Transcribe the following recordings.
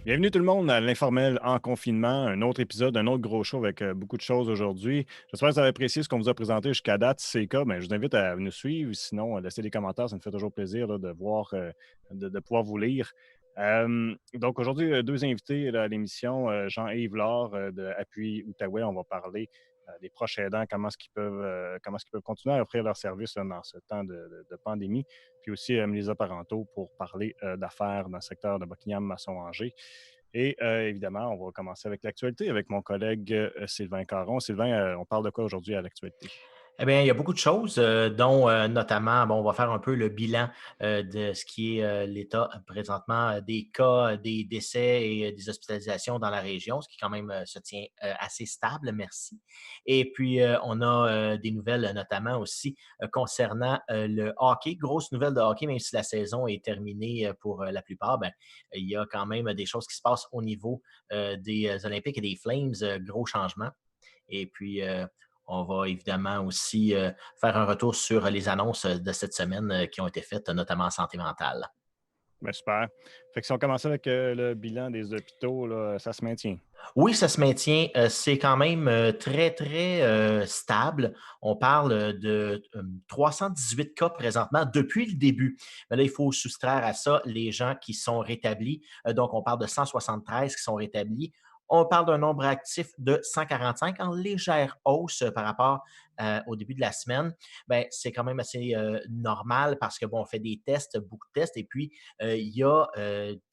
Bienvenue tout le monde à l'Informel en confinement, un autre épisode, un autre gros show avec beaucoup de choses aujourd'hui. J'espère que vous avez apprécié ce qu'on vous a présenté jusqu'à date. Si c'est le cas, ben, je vous invite à nous suivre. Sinon, laissez des commentaires, ça me fait toujours plaisir là, de voir, de pouvoir vous lire. Donc aujourd'hui, deux invités là, à l'émission, Jean-Yves Laure de Appui Outaouais. On va parler des proches aidants, comment est-ce qu'ils peuvent continuer à offrir leurs services là, dans ce temps de pandémie. Puis aussi Mélisa Parenteau pour parler d'affaires dans le secteur de Buckingham-Masson-Angers. Et évidemment, on va commencer avec l'actualité avec mon collègue Sylvain Caron. Sylvain, on parle de quoi aujourd'hui à l'actualité? Eh bien, il y a beaucoup de choses, dont notamment, bon, on va faire un peu le bilan de ce qui est l'état présentement des cas, des décès et des hospitalisations dans la région, ce qui quand même se tient assez stable, merci. Et puis, on a des nouvelles notamment aussi concernant le hockey. Grosse nouvelle de hockey, même si la saison est terminée pour la plupart, ben, il y a quand même des choses qui se passent au niveau des Olympiques et des Flames, gros changement. Et puis, on va évidemment aussi faire un retour sur les annonces de cette semaine qui ont été faites, notamment en santé mentale. Ben, super. Fait que si on commence avec le bilan des hôpitaux, là, ça se maintient. Oui, ça se maintient. C'est quand même très, très stable. On parle de 318 cas présentement depuis le début. Mais là, il faut soustraire à ça les gens qui sont rétablis. Donc, on parle de 173 qui sont rétablis. On parle d'un nombre actif de 145 en légère hausse par rapport au début de la semaine. Ben, c'est quand même assez normal parce que bon, on fait des tests, beaucoup de tests, et puis il y a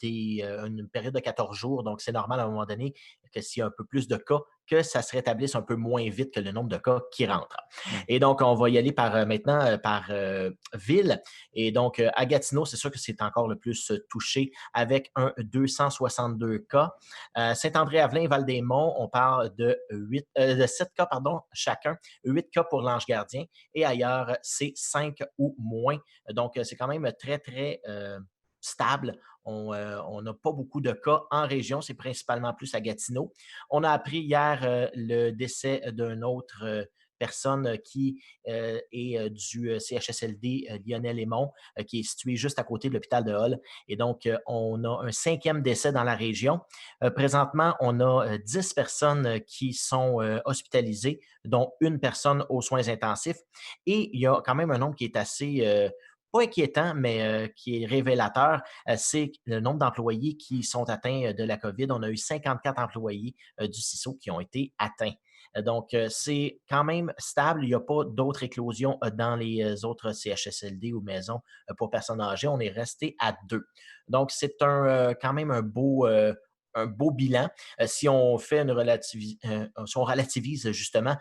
une période de 14 jours, donc c'est normal à un moment donné que s'il y a un peu plus de cas, que ça se rétablisse un peu moins vite que le nombre de cas qui rentrent. Hmm. Et donc, on va y aller par maintenant par ville. Et donc, à Gatineau, c'est sûr que c'est encore le plus touché avec un 262 cas. Saint-André-Avelin, Val-des-Monts, on parle de 7 cas pardon, chacun, 8 cas pour l'Ange Gardien. Et ailleurs, c'est 5 ou moins. Donc, c'est quand même très, très stable. On n'a pas beaucoup de cas en région, c'est principalement plus à Gatineau. On a appris hier le décès d'une autre personne qui est du CHSLD Lionel Aymon, qui est situé juste à côté de l'hôpital de Hull. Et donc, on a un cinquième décès dans la région. Présentement, on a 10 personnes qui sont hospitalisées, dont une personne aux soins intensifs. Et il y a quand même un nombre qui est assez pas inquiétant, mais qui est révélateur, c'est le nombre d'employés qui sont atteints de la COVID. On a eu 54 employés du CISO qui ont été atteints. Donc, c'est quand même stable. Il n'y a pas d'autres éclosions dans les autres CHSLD ou maisons pour personnes âgées. On est resté à deux. Donc, c'est quand même un beau bilan. Si on fait si on relativise justement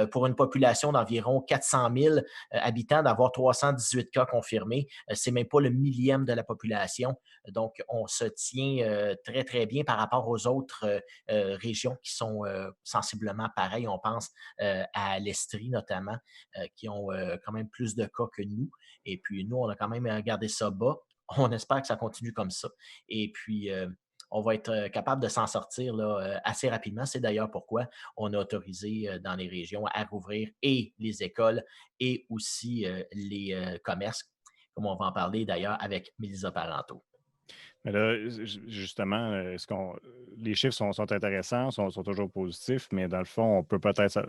pour une population d'environ 400 000 habitants, d'avoir 318 cas confirmés, c'est même pas le millième de la population. Donc, on se tient très, très bien par rapport aux autres régions qui sont sensiblement pareilles. On pense à l'Estrie notamment, qui ont quand même plus de cas que nous. Et puis, nous, on a quand même gardé ça bas. On espère que ça continue comme ça. Et puis, on va être capable de s'en sortir là, assez rapidement. C'est d'ailleurs pourquoi on a autorisé dans les régions à rouvrir et les écoles et aussi les commerces, comme on va en parler d'ailleurs avec Mélisa Parenteau. Mais là, justement, les chiffres sont intéressants, sont toujours positifs, mais dans le fond, on peut peut-être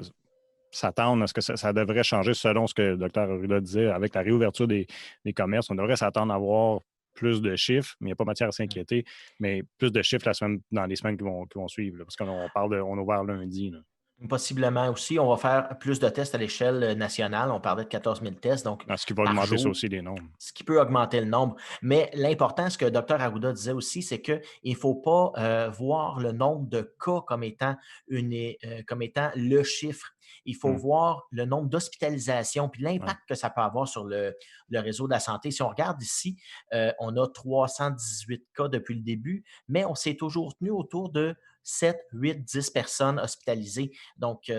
s'attendre à ce que ça devrait changer selon ce que le docteur Arruda disait. Avec la réouverture des commerces, on devrait s'attendre à avoir plus de chiffres, mais il n'y a pas matière à s'inquiéter, mais plus de chiffres dans les semaines qui vont suivre, là, parce qu'on parle on a ouvert lundi. Là. Possiblement aussi, on va faire plus de tests à l'échelle nationale. On parlait de 14 000 tests, donc Ce qui va par augmenter ça jour, aussi, les nombres. ce qui peut augmenter le nombre. Mais l'important, ce que Dr Arruda disait aussi, c'est qu'il ne faut pas voir le nombre de cas comme étant le chiffre. Il faut Hum, voir le nombre d'hospitalisations puis ouais. l'impact que ça peut avoir sur le réseau de la santé. Si on regarde ici, on a 318 cas depuis le début, mais on s'est toujours tenu autour de 7, 8, 10 personnes hospitalisées. Donc,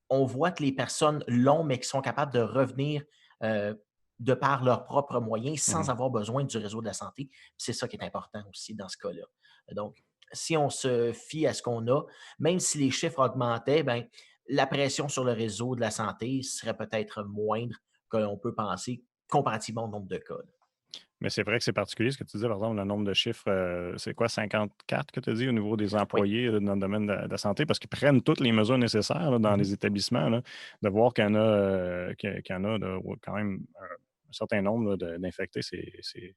on voit que les personnes l'ont, mais qui sont capables de revenir euh, de par leurs propres moyens sans Mhm. avoir besoin du réseau de la santé. C'est ça qui est important aussi dans ce cas-là. Donc, si on se fie à ce qu'on a, même si les chiffres augmentaient, ben, la pression sur le réseau de la santé serait peut-être moindre que l'on peut penser comparativement au nombre de cas. Mais c'est vrai que c'est particulier ce que tu disais, par exemple, le nombre de chiffres, c'est quoi, 54 que tu as dit au niveau des Oui. employés dans le domaine de la santé, parce qu'ils prennent toutes les mesures nécessaires là, dans Mhm. les établissements, là, de voir qu'il y en a, qu'il y en a là, ouais, quand même un certain nombre là, d'infectés, c'est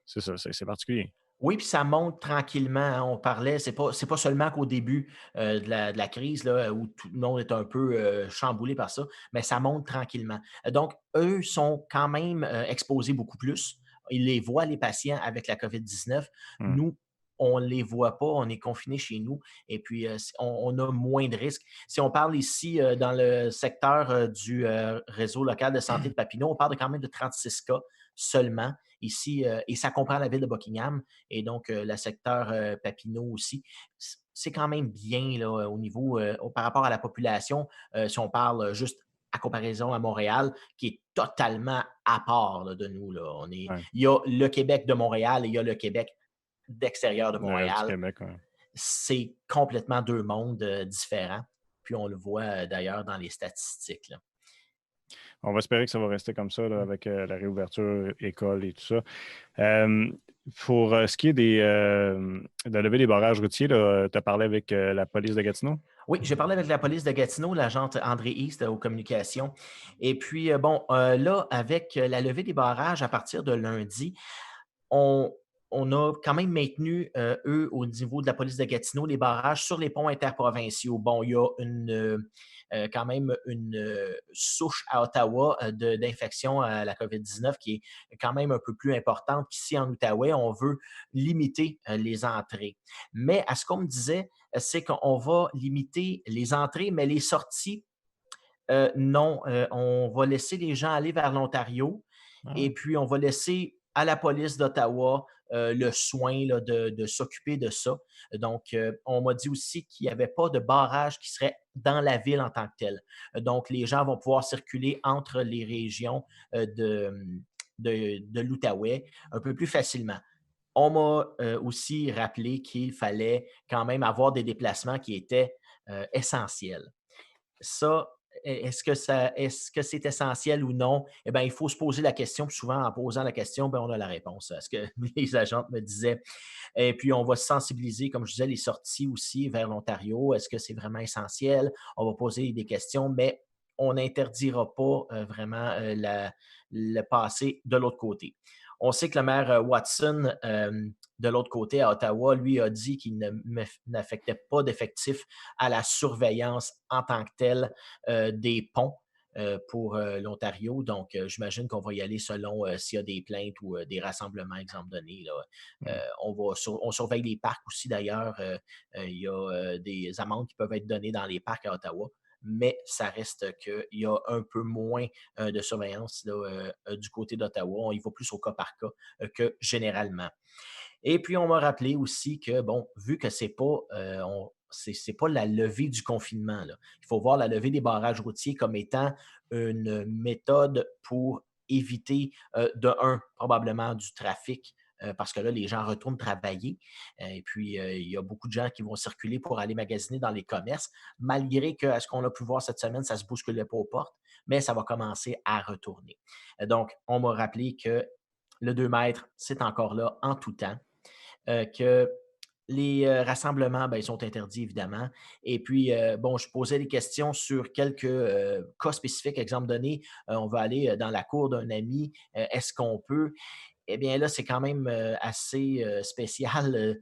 ça, c'est particulier. Oui, puis ça monte tranquillement, hein. On parlait, c'est pas seulement qu'au début de la crise là, où tout le monde est un peu chamboulé par ça, mais ça monte tranquillement. Donc, eux sont quand même exposés beaucoup plus. Ils les voient, les patients, avec la COVID-19. Hmm. Nous, on ne les voit pas, on est confinés chez nous et puis on a moins de risques. Si on parle ici dans le secteur du réseau local de santé de Papineau, on parle quand même de 36 cas seulement ici, et ça comprend la ville de Buckingham et donc le secteur Papineau aussi. C'est quand même bien là, au niveau, par rapport à la population, si on parle juste à comparaison à Montréal, qui est totalement à part là, de nous. Là. Ouais, Il y a le Québec de Montréal et il y a le Québec d'extérieur de derrière du Montréal. Québec. Ouais. C'est complètement deux mondes différents. Puis on le voit d'ailleurs dans les statistiques. Là. On va espérer que ça va rester comme ça là, Mm. avec la réouverture école et tout ça. Euh, pour ce qui est de la levée des barrages routiers, tu as parlé avec la police de Gatineau? Oui, j'ai parlé avec la police de Gatineau, l'agente André East aux communications. Et puis, là, avec la levée des barrages à partir de lundi, on, on a quand même maintenu, eux, au niveau de la police de Gatineau, les barrages sur les ponts interprovinciaux. Bon, il y a quand même une souche à Ottawa d'infection à la COVID-19 qui est quand même un peu plus importante qu'ici en Outaouais. On veut limiter les entrées. Mais à ce qu'on me disait, c'est qu'on va limiter les entrées, mais les sorties, non. On va laisser les gens aller vers l'Ontario Ah et ouais. puis on va laisser à la police d'Ottawa le soin là, de s'occuper de ça. Donc, on m'a dit aussi qu'il n'y avait pas de barrage qui serait dans la ville en tant que tel. Donc, les gens vont pouvoir circuler entre les régions de l'Outaouais un peu plus facilement. On m'a aussi rappelé qu'il fallait quand même avoir des déplacements qui étaient essentiels. Ça, est-ce que c'est essentiel ou non? Eh bien, il faut se poser la question. Puis souvent, en posant la question, ben, on a la réponse. Ce que les agentes me disaient. Et puis, on va sensibiliser, comme je disais, les sorties aussi vers l'Ontario. Est-ce que c'est vraiment essentiel? On va poser des questions, mais on n'interdira pas vraiment le passer de l'autre côté. On sait que le maire Watson, de l'autre côté, à Ottawa, lui a dit qu'il n'affectait pas d'effectifs à la surveillance en tant que telle des ponts pour l'Ontario. Donc, j'imagine qu'on va y aller selon s'il y a des plaintes ou des rassemblements, exemple donné. Là. Hmm. On surveille les parcs aussi, d'ailleurs. Il y a des amendes qui peuvent être données dans les parcs à Ottawa, mais ça reste qu'il y a un peu moins de surveillance là, du côté d'Ottawa. On y va plus au cas par cas que généralement. Et puis, on m'a rappelé aussi que, bon, vu que c'est pas la levée du confinement, là. Il faut voir la levée des barrages routiers comme étant une méthode pour éviter, de un, probablement du trafic, parce que là, les gens retournent travailler. Et puis, il y a beaucoup de gens qui vont circuler pour aller magasiner dans les commerces, malgré que, à ce qu'on a pu voir cette semaine, ça ne se bousculait pas aux portes, mais ça va commencer à retourner. Donc, on m'a rappelé que le 2 mètres, c'est encore là en tout temps, que les rassemblements, ben, ils sont interdits, évidemment. Et puis, bon, je posais des questions sur quelques cas spécifiques. Exemple donné, on va aller dans la cour d'un ami. Est-ce qu'on peut? Eh bien, là, c'est quand même assez spécial.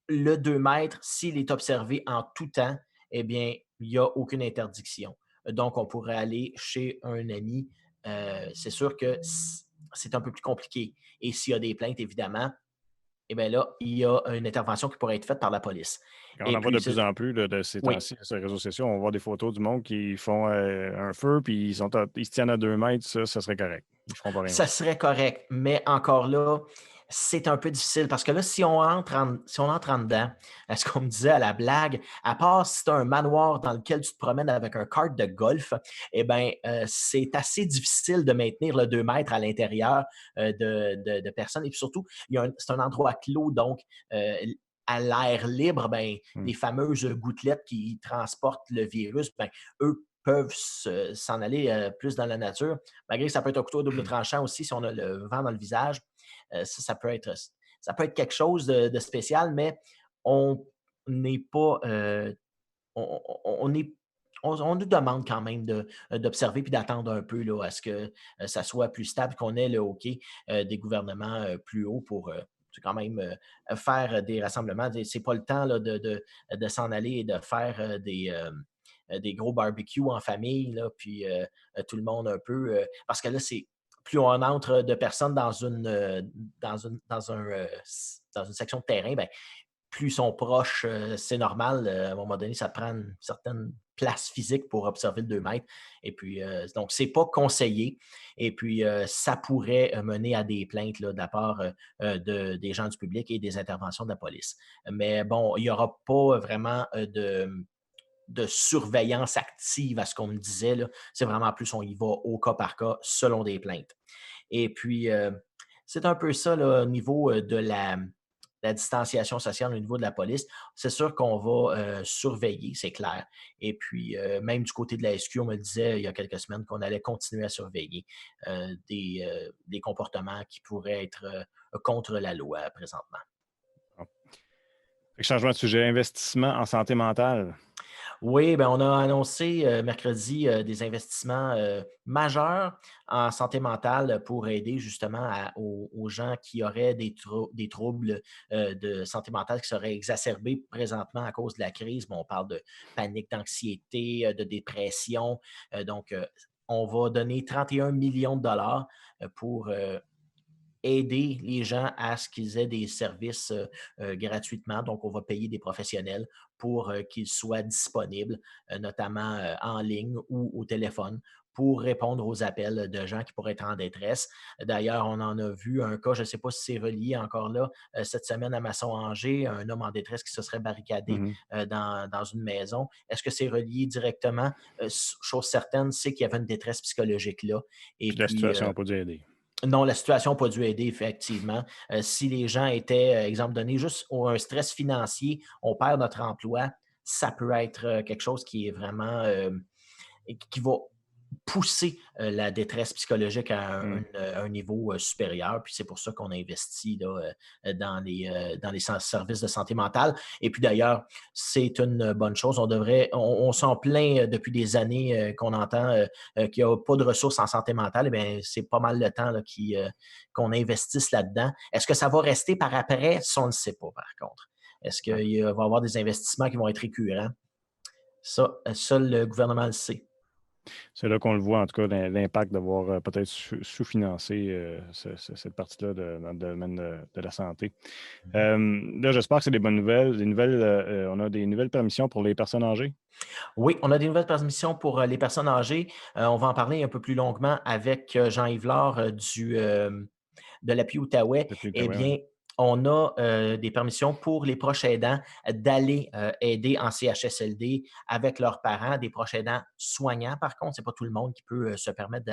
Le 2 mètres, s'il est observé en tout temps, eh bien, il n'y a aucune interdiction. Donc, on pourrait aller chez un ami. C'est sûr que c'est un peu plus compliqué. Et s'il y a des plaintes, évidemment, eh bien là, il y a une intervention qui pourrait être faite par la police. On Et en voit de puis, plus en plus là, de ces oui, temps-ci sur les réseaux sociaux. On voit des photos du monde qui font un feu puis ils se tiennent à 2 mètres. Ça serait correct. Ils ne feront pas rien ça d'autre. serait correct, mais encore là, c'est un peu difficile parce que là, si on entre en dedans, ce qu'on me disait à la blague, à part si tu as un manoir dans lequel tu te promènes avec un kart de golf, eh bien, c'est assez difficile de maintenir le 2 mètres à l'intérieur de personnes. Et puis surtout, c'est un endroit clos, donc euh, à l'air libre, ben, Hmm. les fameuses gouttelettes qui transportent le virus, ben, eux peuvent s'en aller plus dans la nature, malgré que ça peut être un couteau à double tranchant aussi si on a le vent dans le visage. Ça peut être quelque chose de spécial, mais on n'est pas, on est on nous demande quand même d'observer puis d'attendre un peu là, à ce que ça soit plus stable, qu'on ait le hockey des gouvernements plus hauts pour c'est quand même faire des rassemblements. C'est pas le temps là, de s'en aller et de faire des gros barbecues en famille, là, puis tout le monde un peu. Parce que là, c'est plus on entre de personnes dans une section de terrain, ben, plus ils sont proches, c'est normal. À un moment donné, ça prend une certaine place physique pour observer le 2 mètres. Et puis, donc, c'est pas conseillé. Et puis, ça pourrait mener à des plaintes là, de la part des gens du public et des interventions de la police. Mais bon, il n'y aura pas vraiment de surveillance active à ce qu'on me disait. Là. C'est vraiment plus, on y va au cas par cas selon des plaintes. Et puis, c'est un peu ça là, au niveau de la distanciation sociale au niveau de la police. C'est sûr qu'on va surveiller, c'est clair. Et puis, même du côté de la SQ, on me disait il y a quelques semaines qu'on allait continuer à surveiller des comportements qui pourraient être contre la loi présentement. Bon. Fait que changement de sujet, investissement en santé mentale. Oui, ben, on a annoncé mercredi des investissements majeurs en santé mentale pour aider justement aux gens qui auraient des troubles de santé mentale qui seraient exacerbés présentement à cause de la crise. Bon, on parle de panique, d'anxiété, de dépression. Donc, on va donner 31 millions de dollars pour aider les gens à ce qu'ils aient des services gratuitement. Donc, on va payer des professionnels pour qu'ils soient disponibles, notamment en ligne ou au téléphone, pour répondre aux appels de gens qui pourraient être en détresse. D'ailleurs, on en a vu un cas, je ne sais pas si c'est relié encore là, cette semaine à Masson-Angers, un homme en détresse qui se serait barricadé Mhm. dans une maison. Est-ce que c'est relié directement? Chose certaine, c'est qu'il y avait une détresse psychologique là. Et Puis la puis, situation n'a pas dû aider. non, la situation n'a pas dû aider, effectivement. Si les gens étaient, exemple donné, juste un stress financier, on perd notre emploi, ça peut être quelque chose qui est vraiment, qui va pousser la détresse psychologique à Mm. un niveau supérieur. Puis c'est pour ça qu'on investit là, dans les services de santé mentale. Et puis d'ailleurs, c'est une bonne chose. On s'en plaint depuis des années qu'on entend qu'il n'y a pas de ressources en santé mentale. Eh bien, c'est pas mal le temps là, qu'on investisse là-dedans. Est-ce que ça va rester par après? Ça, on ne sait pas, par contre. Est-ce qu'il va y avoir des investissements qui vont être récurrents? Ça, seul le gouvernement le sait. C'est là qu'on le voit, en tout cas, l'impact d'avoir peut-être sous-financé cette partie-là dans le domaine de la santé. Là, j'espère que c'est des bonnes nouvelles. On a des nouvelles permissions pour les personnes âgées. Oui, on a des nouvelles permissions pour les personnes âgées. On va en parler un peu plus longuement avec Jean-Yves Laure de l'appui Outaouais. Depuis Eh l'Outaouais, ouais. bien, on a des permissions pour les proches aidants d'aller aider en CHSLD avec leurs parents, des proches aidants soignants. Par contre, ce n'est pas tout le monde qui peut se permettre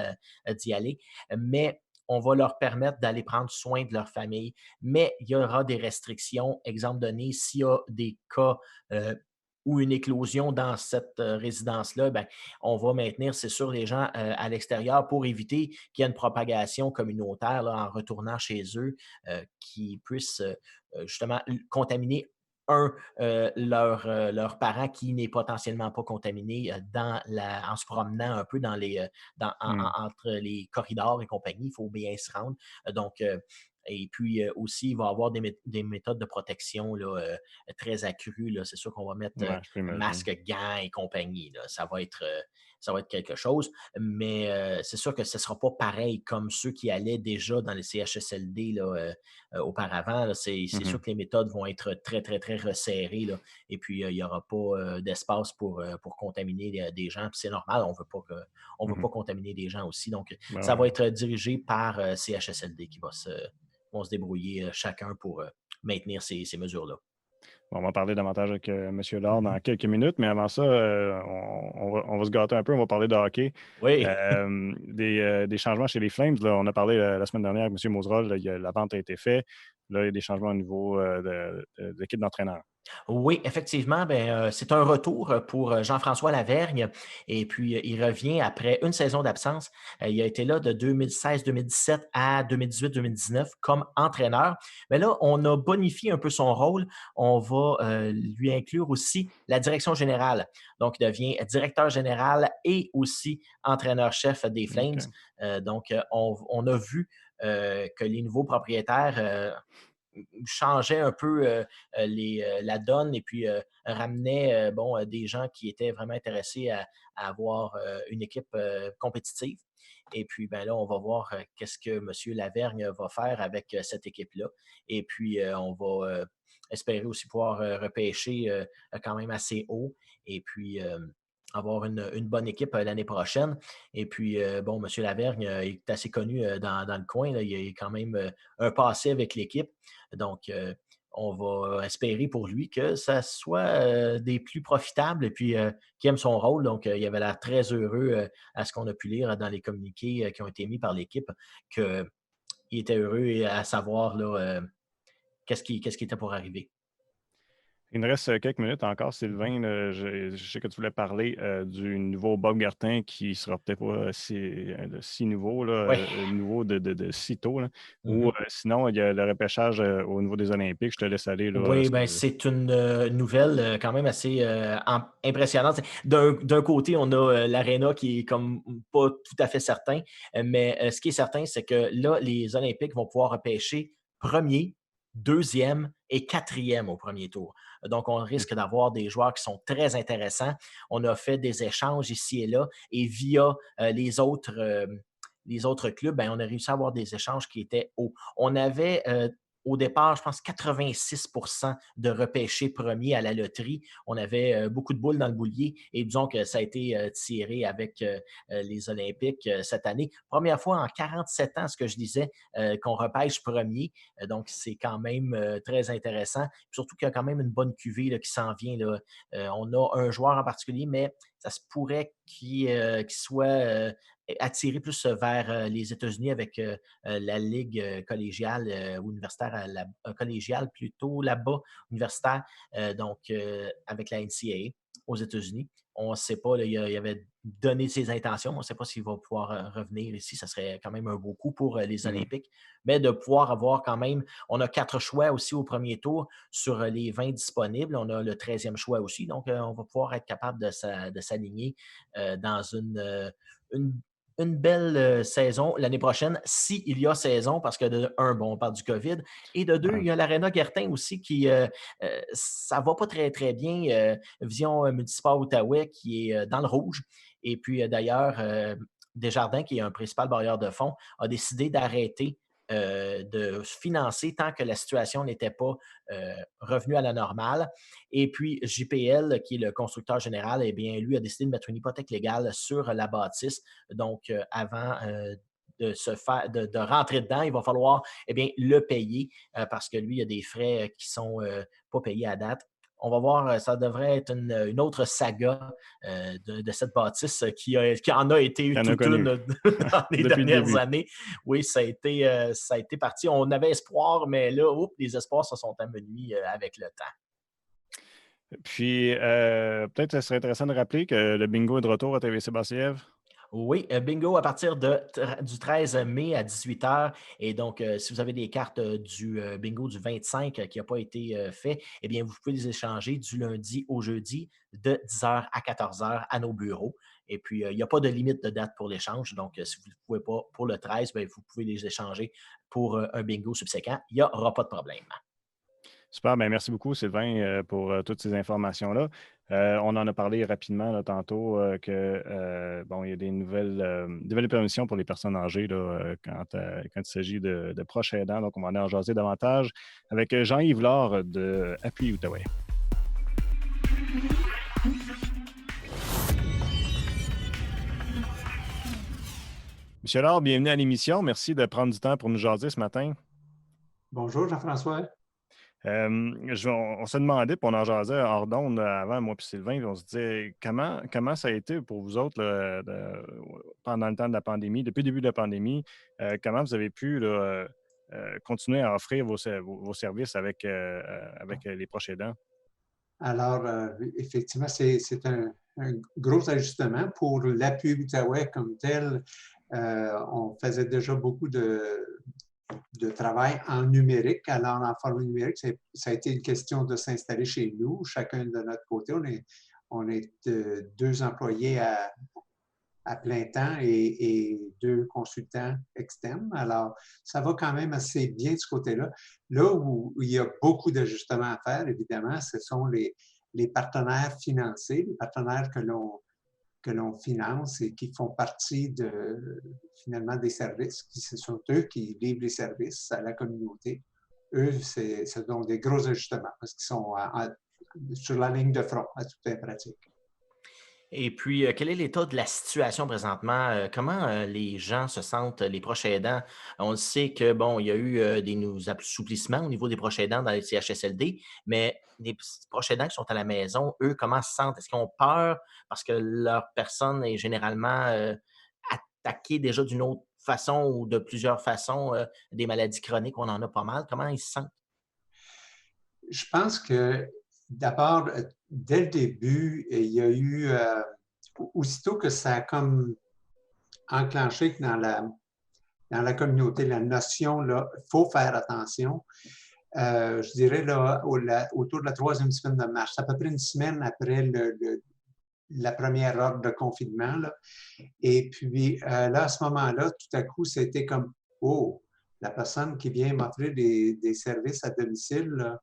d'y aller, mais on va leur permettre d'aller prendre soin de leur famille. Mais il y aura des restrictions. Exemple donné, s'il y a des cas ou une éclosion dans cette résidence-là, ben, on va maintenir, c'est sûr, les gens à l'extérieur pour éviter qu'il y ait une propagation communautaire là, en retournant chez eux qui puissent justement contaminer leur parent qui n'est potentiellement pas contaminé en se promenant un peu Hmm. entre les corridors et compagnie. Il faut bien se rendre. Donc, et puis aussi, il va y avoir des méthodes de protection là, très accrues. Là. C'est sûr qu'on va mettre Ouais, je peux imaginer. masque, gants et compagnie. Là. Ça va être quelque chose. Mais c'est sûr que ce ne sera pas pareil comme ceux qui allaient déjà dans les CHSLD là, auparavant. Là. C'est Mhm. sûr que les méthodes vont être très, très, très resserrées. Là. Et puis, il n'y aura pas d'espace pour contaminer des gens. Puis c'est normal, on veut Mhm. pas contaminer des gens aussi. Donc, Ben ça va ouais. être dirigé par CHSLD qui vont se débrouiller chacun pour maintenir ces mesures-là. On va parler davantage avec M. Laure Mhm. dans quelques minutes, mais avant ça, on va se gâter un peu, on va parler de hockey. Oui. Des changements chez les Flames, là, on a parlé la semaine dernière avec M. Mauserol, la vente a été faite. Là, il y a des changements au niveau de l'équipe d'entraîneurs. Oui, effectivement, c'est un retour pour Jean-François Lavergne et puis il revient après une saison d'absence. Il a été là de 2016-2017 à 2018-2019 comme entraîneur. Mais là, on a bonifié un peu son rôle. On va lui inclure aussi la direction générale. Donc, il devient directeur général et aussi entraîneur-chef des Flames. OK. On a vu que les nouveaux propriétaires changeait un peu la donne et puis ramenait des gens qui étaient vraiment intéressés à avoir une équipe compétitive. Et puis ben là, on va voir qu'est-ce que M. Lavergne va faire avec cette équipe-là. Et puis, on va espérer aussi pouvoir repêcher quand même assez haut. Et puis, avoir une bonne équipe l'année prochaine. Et puis, M. Lavergne est assez connu dans le coin. Là. Il a quand même un passé avec l'équipe. Donc, on va espérer pour lui que ça soit des plus profitables et puis qu'il aime son rôle. Donc, il avait l'air très heureux à ce qu'on a pu lire dans les communiqués qui ont été émis par l'équipe, qu'il était heureux à savoir là, qu'est-ce qui était pour arriver. Il nous reste quelques minutes encore, Sylvain. Là, je sais que tu voulais parler du nouveau Bob Gartin qui sera peut-être pas si nouveau, là, Oui. nouveau de si tôt. Là. Ou Mhm. sinon, il y a le repêchage au niveau des Olympiques. Je te laisse aller. Là, Oui, ben, c'est une nouvelle quand même assez impressionnante. D'un côté, on a l'Arena qui est comme pas tout à fait certain, mais ce qui est certain, c'est que là, les Olympiques vont pouvoir repêcher premier, deuxième et quatrième au premier tour. Donc, on risque d'avoir des joueurs qui sont très intéressants. On a fait des échanges ici et là, et via les autres clubs, ben, on a réussi à avoir des échanges qui étaient hauts. On avait au départ, je pense 86 de repêchés premiers à la loterie. On avait beaucoup de boules dans le boulier et disons que ça a été tiré avec les Olympiques cette année. Première fois en 47 ans, ce que je disais, qu'on repêche premier. Donc, c'est quand même très intéressant. Surtout qu'il y a quand même une bonne cuvée là, qui s'en vient. Là. On a un joueur en particulier, mais ça se pourrait qu'il soit attiré plus vers les États-Unis avec la ligue collégiale ou universitaire, collégiale plutôt là-bas, universitaire, avec la NCAA aux États-Unis. On ne sait pas, là, il avait donné ses intentions, mais on ne sait pas s'il va pouvoir revenir ici. Ça serait quand même un beau coup pour les Mhm. Olympiques. Mais de pouvoir avoir quand même, on a 4 choix aussi au premier tour sur les 20 disponibles. On a le 13e choix aussi. Donc, on va pouvoir être capable de s'aligner dans une une belle saison l'année prochaine, s'il y a saison, parce que de un, bon, on parle du COVID, et de deux, il Ouais. y a l'Arena Gertin aussi qui, ça va pas très, très bien. Vision Municipal Outaouais qui est dans le rouge. Et puis, d'ailleurs, Desjardins, qui est un principal bailleur de fonds, a décidé d'arrêter de financer tant que la situation n'était pas revenue à la normale. Et puis, JPL, qui est le constructeur général, eh bien, lui a décidé de mettre une hypothèque légale sur la bâtisse. Donc, avant de rentrer dedans, il va falloir eh bien, le payer parce que lui, il y a des frais qui ne sont pas payés à date. On va voir, ça devrait être une autre saga de cette bâtisse qui en a été T'en as toute une connu dans les depuis le dernières début. années. Oui, ça a été parti. On avait espoir, mais là, les espoirs se sont amenuis avec le temps. Puis, peut-être que ce serait intéressant de rappeler que le bingo est de retour à TVC Bassiev. Oui, bingo à partir du 13 mai à 18 h. Et donc, si vous avez des cartes du bingo du 25 qui n'a pas été fait, eh bien, vous pouvez les échanger du lundi au jeudi de 10 h à 14 h à nos bureaux. Et puis, il n'y a pas de limite de date pour l'échange. Donc, si vous ne pouvez pas pour le 13, bien, vous pouvez les échanger pour un bingo subséquent. Il n'y aura pas de problème. Super, ben merci beaucoup, Sylvain, pour toutes ces informations-là. On en a parlé rapidement là, tantôt que bon, il y a des nouvelles permissions pour les personnes âgées là, quand il s'agit de proches aidants. Donc, on va en jaser davantage avec Jean-Yves Laure de Appui Outaouais. Monsieur Laure, bienvenue à l'émission. Merci de prendre du temps pour nous jaser ce matin. Bonjour Jean-François. On se demandait, puis on en jasait hors d'onde avant, moi et Sylvain, puis on se disait comment ça a été pour vous autres là, pendant le temps de la pandémie, depuis le début de la pandémie, comment vous avez pu là, continuer à offrir vos services avec les proches aidants? Alors, effectivement, c'est un gros ajustement. Pour l'appui Outaouais comme tel, on faisait déjà beaucoup de travail en numérique. Alors, en format numérique, ça a été une question de s'installer chez nous, chacun de notre côté. On est deux employés à plein temps et deux consultants externes. Alors, ça va quand même assez bien de ce côté-là. Là où il y a beaucoup d'ajustements à faire, évidemment, ce sont les partenaires financiers, les partenaires que l'on finance et qui font partie finalement des services. Ce sont eux qui livrent les services à la communauté. Eux, ce sont des gros ajustements parce qu'ils sont sur la ligne de front à toute fin pratique. Et puis, quel est l'état de la situation présentement? Comment les gens se sentent, les proches aidants? On le sait que, bon, il y a eu des assouplissements au niveau des proches aidants dans les CHSLD, mais les proches aidants qui sont à la maison, eux, comment se sentent? Est-ce qu'ils ont peur parce que leur personne est généralement attaquée déjà d'une autre façon ou de plusieurs façons, des maladies chroniques, on en a pas mal. Comment ils se sentent? Je pense que d'abord, dès le début, il y a eu, aussitôt que ça a comme enclenché que dans la communauté, la notion, là, il faut faire attention. Je dirais là, autour de la troisième semaine de mars, à peu près une semaine après la première ordre de confinement. Là. Et puis là, à ce moment-là, tout à coup, c'était comme, oh, la personne qui vient m'offrir des services à domicile, là,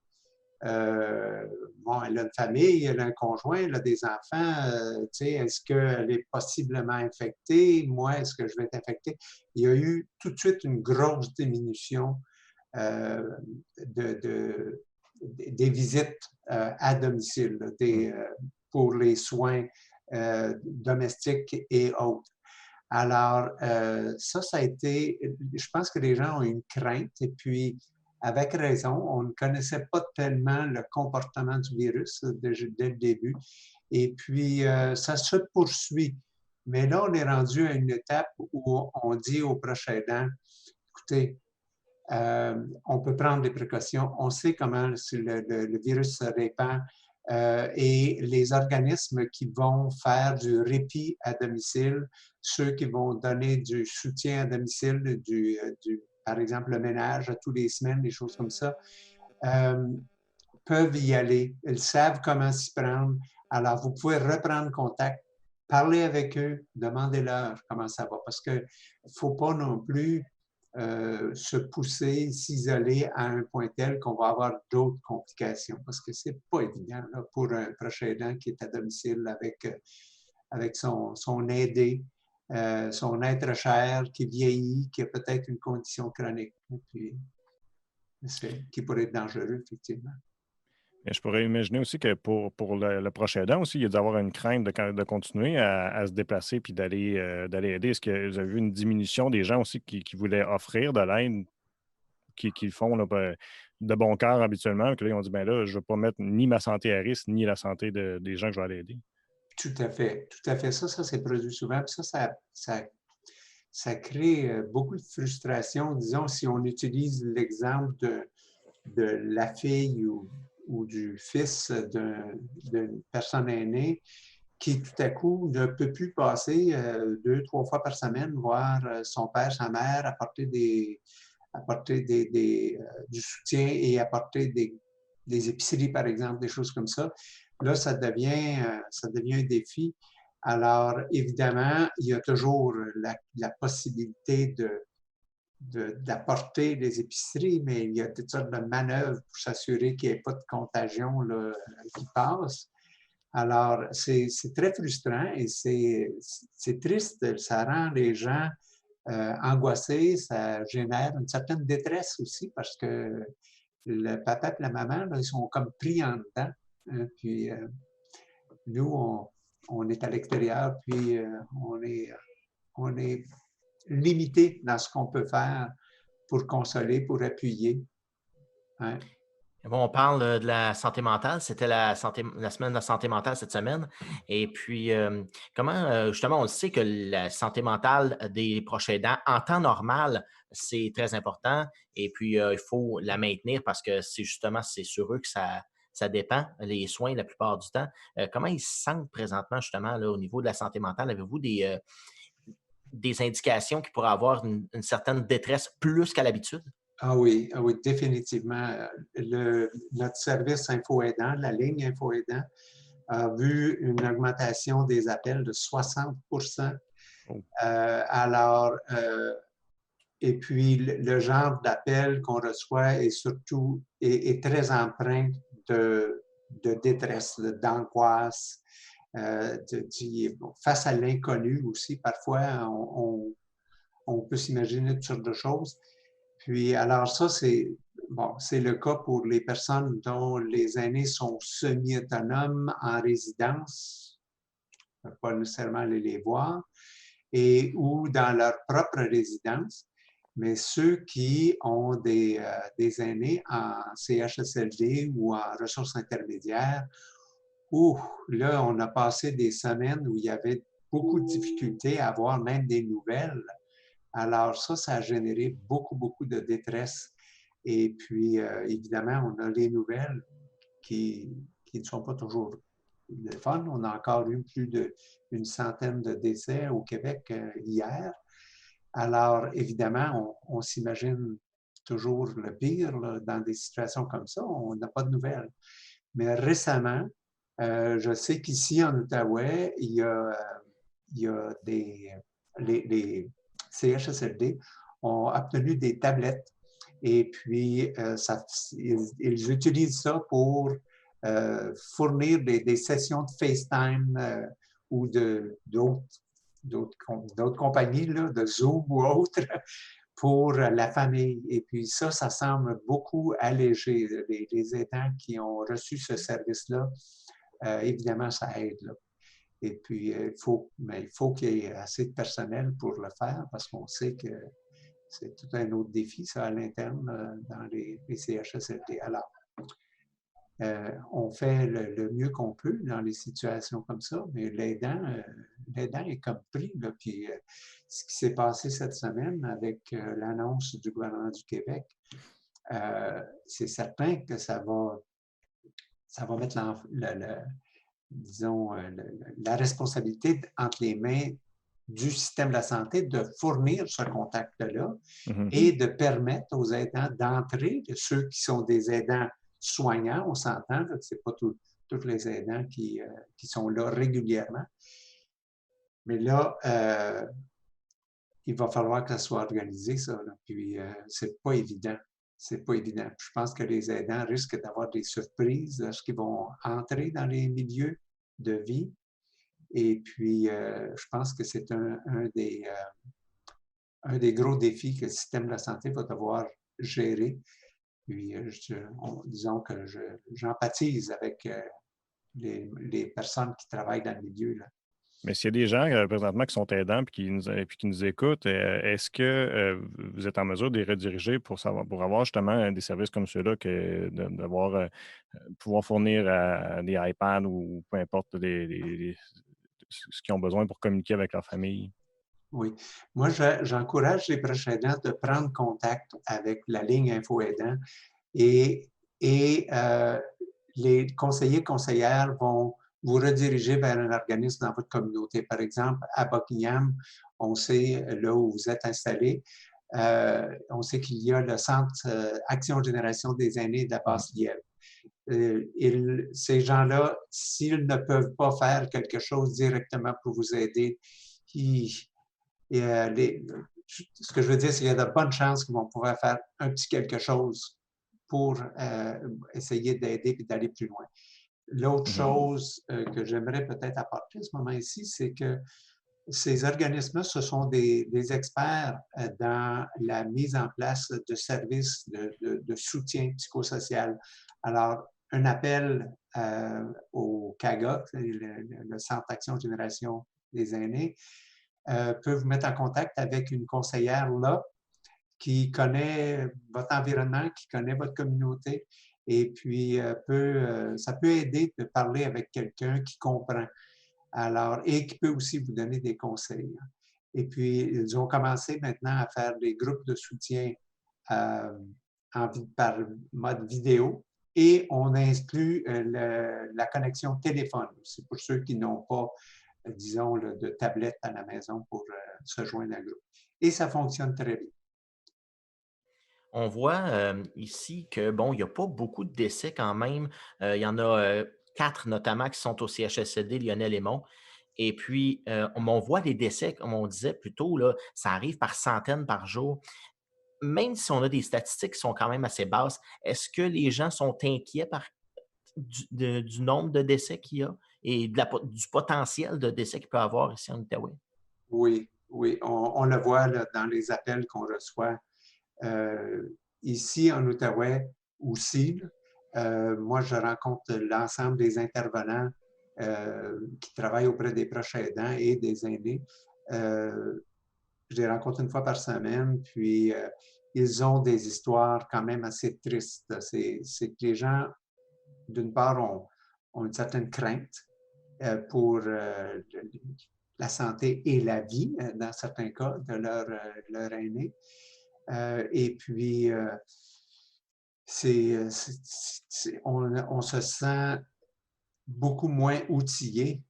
bon, elle a une famille, elle a un conjoint, elle a des enfants. Est-ce qu'elle est possiblement infectée? Moi, est-ce que je vais être infecté? Il y a eu tout de suite une grosse diminution euh, des visites à domicile, pour les soins domestiques et autres. Alors, ça a été, je pense que les gens ont une crainte et puis, avec raison, on ne connaissait pas tellement le comportement du virus dès le début. Et puis, ça se poursuit. Mais là, on est rendu à une étape où on dit aux proches aidants, écoutez, on peut prendre des précautions, on sait comment le virus se répand et les organismes qui vont faire du répit à domicile, ceux qui vont donner du soutien à domicile, par exemple le ménage à tous les semaines, des choses comme ça, euh, peuvent y aller. Ils savent comment s'y prendre. Alors, vous pouvez reprendre contact, parler avec eux, demandez-leur comment ça va, parce qu'il ne faut pas non plus se pousser, s'isoler à un point tel qu'on va avoir d'autres complications, parce que c'est pas évident là, pour un proche aidant qui est à domicile avec son aidé, son être cher qui vieillit, qui a peut-être une condition chronique, puis, qui pourrait être dangereux, effectivement. Mais je pourrais imaginer aussi que pour le proche aidant aussi, il y a d'avoir une crainte de continuer à se déplacer puis d'aller aider. Est-ce que vous avez vu une diminution des gens aussi qui voulaient offrir de l'aide, qui le font là, de bon cœur habituellement, que là, ils ont dit, ben là, je ne veux pas mettre ni ma santé à risque, ni la santé des gens que je vais aller aider. Tout à fait, tout à fait. Ça s'est produit souvent. Puis ça crée beaucoup de frustration. Disons, si on utilise l'exemple de la fille ou du fils d'une personne aînée qui, tout à coup, ne peut plus passer 2, 3 fois par semaine voir son père, sa mère, apporter du soutien et apporter des épiceries, par exemple, des choses comme ça. Là, ça devient un défi. Alors, évidemment, il y a toujours la possibilité d'apporter des épiceries, mais il y a toutes sortes de manœuvres pour s'assurer qu'il n'y ait pas de contagion là, qui passe. Alors, c'est très frustrant et c'est triste. Ça rend les gens angoissés, ça génère une certaine détresse aussi parce que le papa et la maman, là, ils sont comme pris en dedans. Hein, puis nous, on est à l'extérieur, puis on est limité dans ce qu'on peut faire pour consoler, pour appuyer. Hein. Bon, on parle de la santé mentale. C'était la semaine de la santé mentale cette semaine. Et puis, comment, justement, on le sait que la santé mentale des proches aidants, en temps normal, c'est très important. Et puis, il faut la maintenir parce que c'est justement, c'est sur eux que ça dépend, les soins la plupart du temps. Comment ils se sentent présentement, justement, là, au niveau de la santé mentale? Avez-vous des indications qui pourraient avoir une certaine détresse plus qu'à l'habitude? Ah oui, définitivement. Notre service Info Aidant, la ligne Info Aidant, a vu une augmentation des appels de 60 Oh. Alors, et puis le genre d'appel qu'on reçoit est surtout est très empreint de détresse, d'angoisse, face à l'inconnu aussi. Parfois, on peut s'imaginer toutes sortes de choses. Puis, alors ça, c'est le cas pour les personnes dont les aînés sont semi-autonomes en résidence, on ne peut pas nécessairement aller les voir, et ou dans leur propre résidence. Mais ceux qui ont des aînés en CHSLD ou en ressources intermédiaires, où là, on a passé des semaines où il y avait beaucoup de difficultés à avoir même des nouvelles. Alors ça a généré beaucoup de détresse. Et puis, évidemment, on a les nouvelles qui ne sont pas toujours le fun. On a encore eu plus d'une centaine de décès au Québec hier. Alors, évidemment, on s'imagine toujours le pire là, dans des situations comme ça. On n'a pas de nouvelles. Mais récemment, je sais qu'ici en Outaouais, il y a les CHSLD ont obtenu des tablettes et puis ils utilisent ça pour fournir des sessions de FaceTime ou d'autres compagnies, là, de Zoom ou autres, pour la famille. Et puis ça semble beaucoup alléger les aidants qui ont reçu ce service-là. Évidemment, ça aide. Là. Et puis, il faut qu'il y ait assez de personnel pour le faire parce qu'on sait que c'est tout un autre défi, ça, à l'interne, dans les CHSLD. Alors, on fait le mieux qu'on peut dans les situations comme ça, mais l'aidant est comme pris. Là, puis, ce qui s'est passé cette semaine avec l'annonce du gouvernement du Québec, c'est certain que ça va mettre disons, la responsabilité entre les mains du système de la santé de fournir ce contact-là et de permettre aux aidants d'entrer, ceux qui sont des aidants soignants, on s'entend, ce n'est pas tous les aidants qui sont là régulièrement. Mais là, il va falloir que ça soit organisé, ça. Là. Puis, c'est pas évident. C'est pas évident. Je pense que les aidants risquent d'avoir des surprises lorsqu'ils vont entrer dans les milieux de vie. Et puis, je pense que c'est un des gros défis que le système de la santé va devoir gérer. Puis, disons que j'empathise avec les personnes qui travaillent dans le milieu. Là. Mais s'il y a des gens présentement qui sont aidants et qui nous écoutent, est-ce que vous êtes en mesure de les rediriger pour avoir justement des services comme ceux-là, pouvoir fournir des iPads ou peu importe ce qu'ils ont besoin pour communiquer avec leur famille? Oui. Moi, j'encourage les proches aidants de prendre contact avec la ligne Info Aidant et les conseillères vont vous rediriger vers un organisme dans votre communauté. Par exemple, à Buckingham, on sait, là où vous êtes installé, on sait qu'il y a le Centre Action Génération des aînés de la Basse-Lièvre. Ces gens-là, s'ils ne peuvent pas faire quelque chose directement pour vous aider, ce que je veux dire, c'est qu'il y a de bonnes chances qu'ils vont pouvoir faire un petit quelque chose pour essayer d'aider et d'aller plus loin. L'autre chose que j'aimerais peut-être apporter à ce moment ici, c'est que ces organismes ce sont des experts dans la mise en place de services de soutien psychosocial. Alors, un appel au CAGA, le Centre d'Action Génération des aînés, peut vous mettre en contact avec une conseillère là qui connaît votre environnement, qui connaît votre communauté, et puis ça peut aider de parler avec quelqu'un qui comprend. Alors, et qui peut aussi vous donner des conseils. Et puis, ils ont commencé maintenant à faire des groupes de soutien par mode vidéo. et on inclut la connexion téléphone. C'est pour ceux qui n'ont pas, disons, de tablette à la maison pour se joindre à un groupe. Et ça fonctionne très bien. On voit ici que, bon, il n'y a pas beaucoup de décès quand même. Il y en a 4 notamment qui sont au CHSLD Lionel-Aymon. Et puis, on voit des décès, comme on disait plus tôt, là, ça arrive par centaines par jour. Même si on a des statistiques qui sont quand même assez basses, est-ce que les gens sont inquiets du nombre de décès qu'il y a et du potentiel de décès qu'il peut y avoir ici en Outaouais? Oui, oui, on le voit là, dans les appels qu'on reçoit. Ici, en Outaouais aussi, moi, je rencontre l'ensemble des intervenants qui travaillent auprès des proches aidants et des aînés. Je les rencontre une fois par semaine, puis ils ont des histoires quand même assez tristes. C'est que les gens, d'une part, ont une certaine crainte pour la santé et la vie, dans certains cas, de leur aîné. Et puis, on se sent beaucoup moins outillé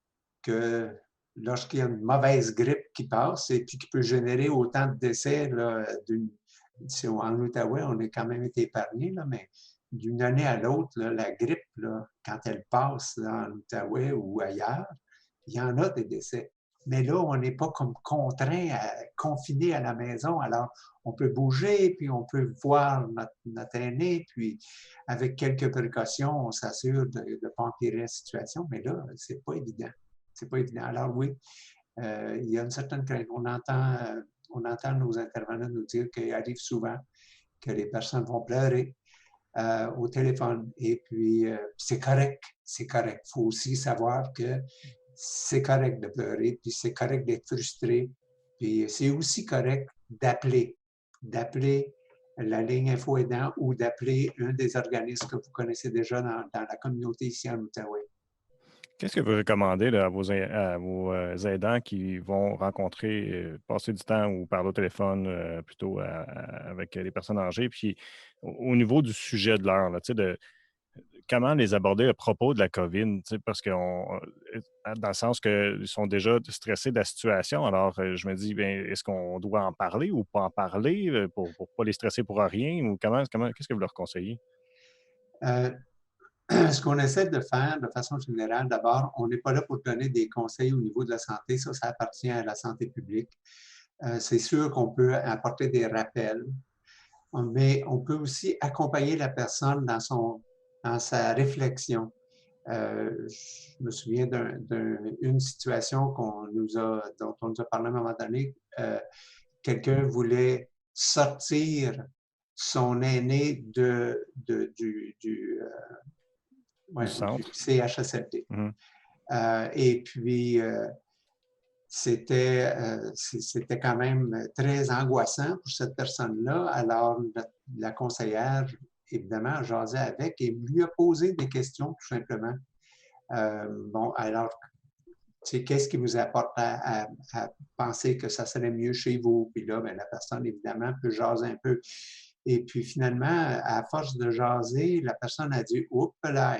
que lorsqu'il y a une mauvaise grippe qui passe et puis qui peut générer autant de décès. Là, en Outaouais, on a quand même été épargné, là, mais d'une année à l'autre, la grippe, là, quand elle passe là, en Outaouais ou ailleurs, il y en a des décès. Mais là, on n'est pas comme contraint, confiné à la maison. Alors, on peut bouger, puis on peut voir notre aîné, puis avec quelques précautions, on s'assure de ne pas empirer la situation. Mais là, c'est pas évident. C'est pas évident. Alors oui, il y a une certaine crainte. On entend nos intervenants nous dire qu'il arrive souvent que les personnes vont pleurer au téléphone. Et puis, c'est correct. C'est correct. Il faut aussi savoir que c'est correct de pleurer, puis c'est correct d'être frustré. Puis c'est aussi correct d'appeler la ligne Info Aidant ou d'appeler un des organismes que vous connaissez déjà dans la communauté ici en Outaouais. Qu'est-ce que vous recommandez là, à vos aidants qui vont rencontrer, passer du temps ou parler au téléphone plutôt avec les personnes âgées? Puis au niveau du sujet de l'heure, là, tu sais, comment les aborder à propos de la COVID? Tu sais, parce que dans le sens qu'ils sont déjà stressés de la situation. Alors, je me dis, bien, est-ce qu'on doit en parler ou pas en parler pour ne pas les stresser pour rien? Ou qu'est-ce que vous leur conseillez? Euh, Ce qu'on essaie de faire de façon générale, d'abord, on n'est pas là pour donner des conseils au niveau de la santé. Ça appartient à la santé publique. C'est sûr qu'on peut apporter des rappels, mais on peut aussi accompagner la personne dans sa réflexion. Je me souviens d'une situation dont on nous a parlé à un moment donné. Quelqu'un voulait sortir son aîné Du du centre? CHSLD. Mhm. Et puis, c'était quand même très angoissant pour cette personne-là. Alors, la conseillère, évidemment, a jasé avec et lui a posé des questions, tout simplement. Bon, alors, qu'est-ce qui vous apporte à penser que ça serait mieux chez vous? Puis là, bien, la personne, évidemment, peut jaser un peu. Et puis, finalement, à force de jaser, la personne a dit, oups, là,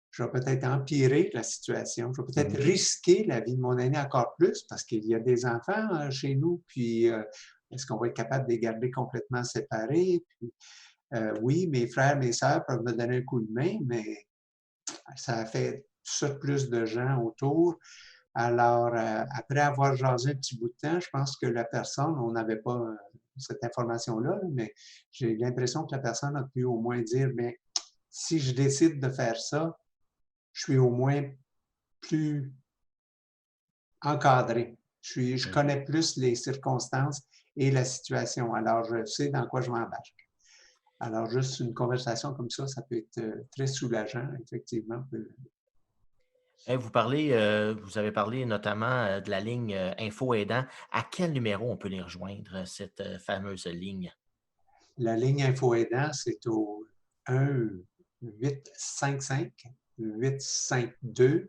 je vais peut-être empirer la situation. Je vais peut-être risquer la vie de mon aîné encore plus parce qu'il y a des enfants chez nous. Puis, est-ce qu'on va être capable de les garder complètement séparés? Puis, oui, mes frères, mes sœurs peuvent me donner un coup de main, mais ça fait plus de gens autour. Alors, après avoir jasé un petit bout de temps, je pense que la personne, on n'avait pas cette information-là, mais j'ai l'impression que la personne a pu au moins dire, mais si je décide de faire ça, je suis au moins plus encadré. Je connais plus les circonstances et la situation. Alors, je sais dans quoi je m'embarque. Alors, juste une conversation comme ça peut être très soulageant, effectivement. Vous avez parlé notamment de la ligne Info Aidant. À quel numéro on peut les rejoindre, cette fameuse ligne? La ligne Info Aidant, c'est au 1-855-852-7784.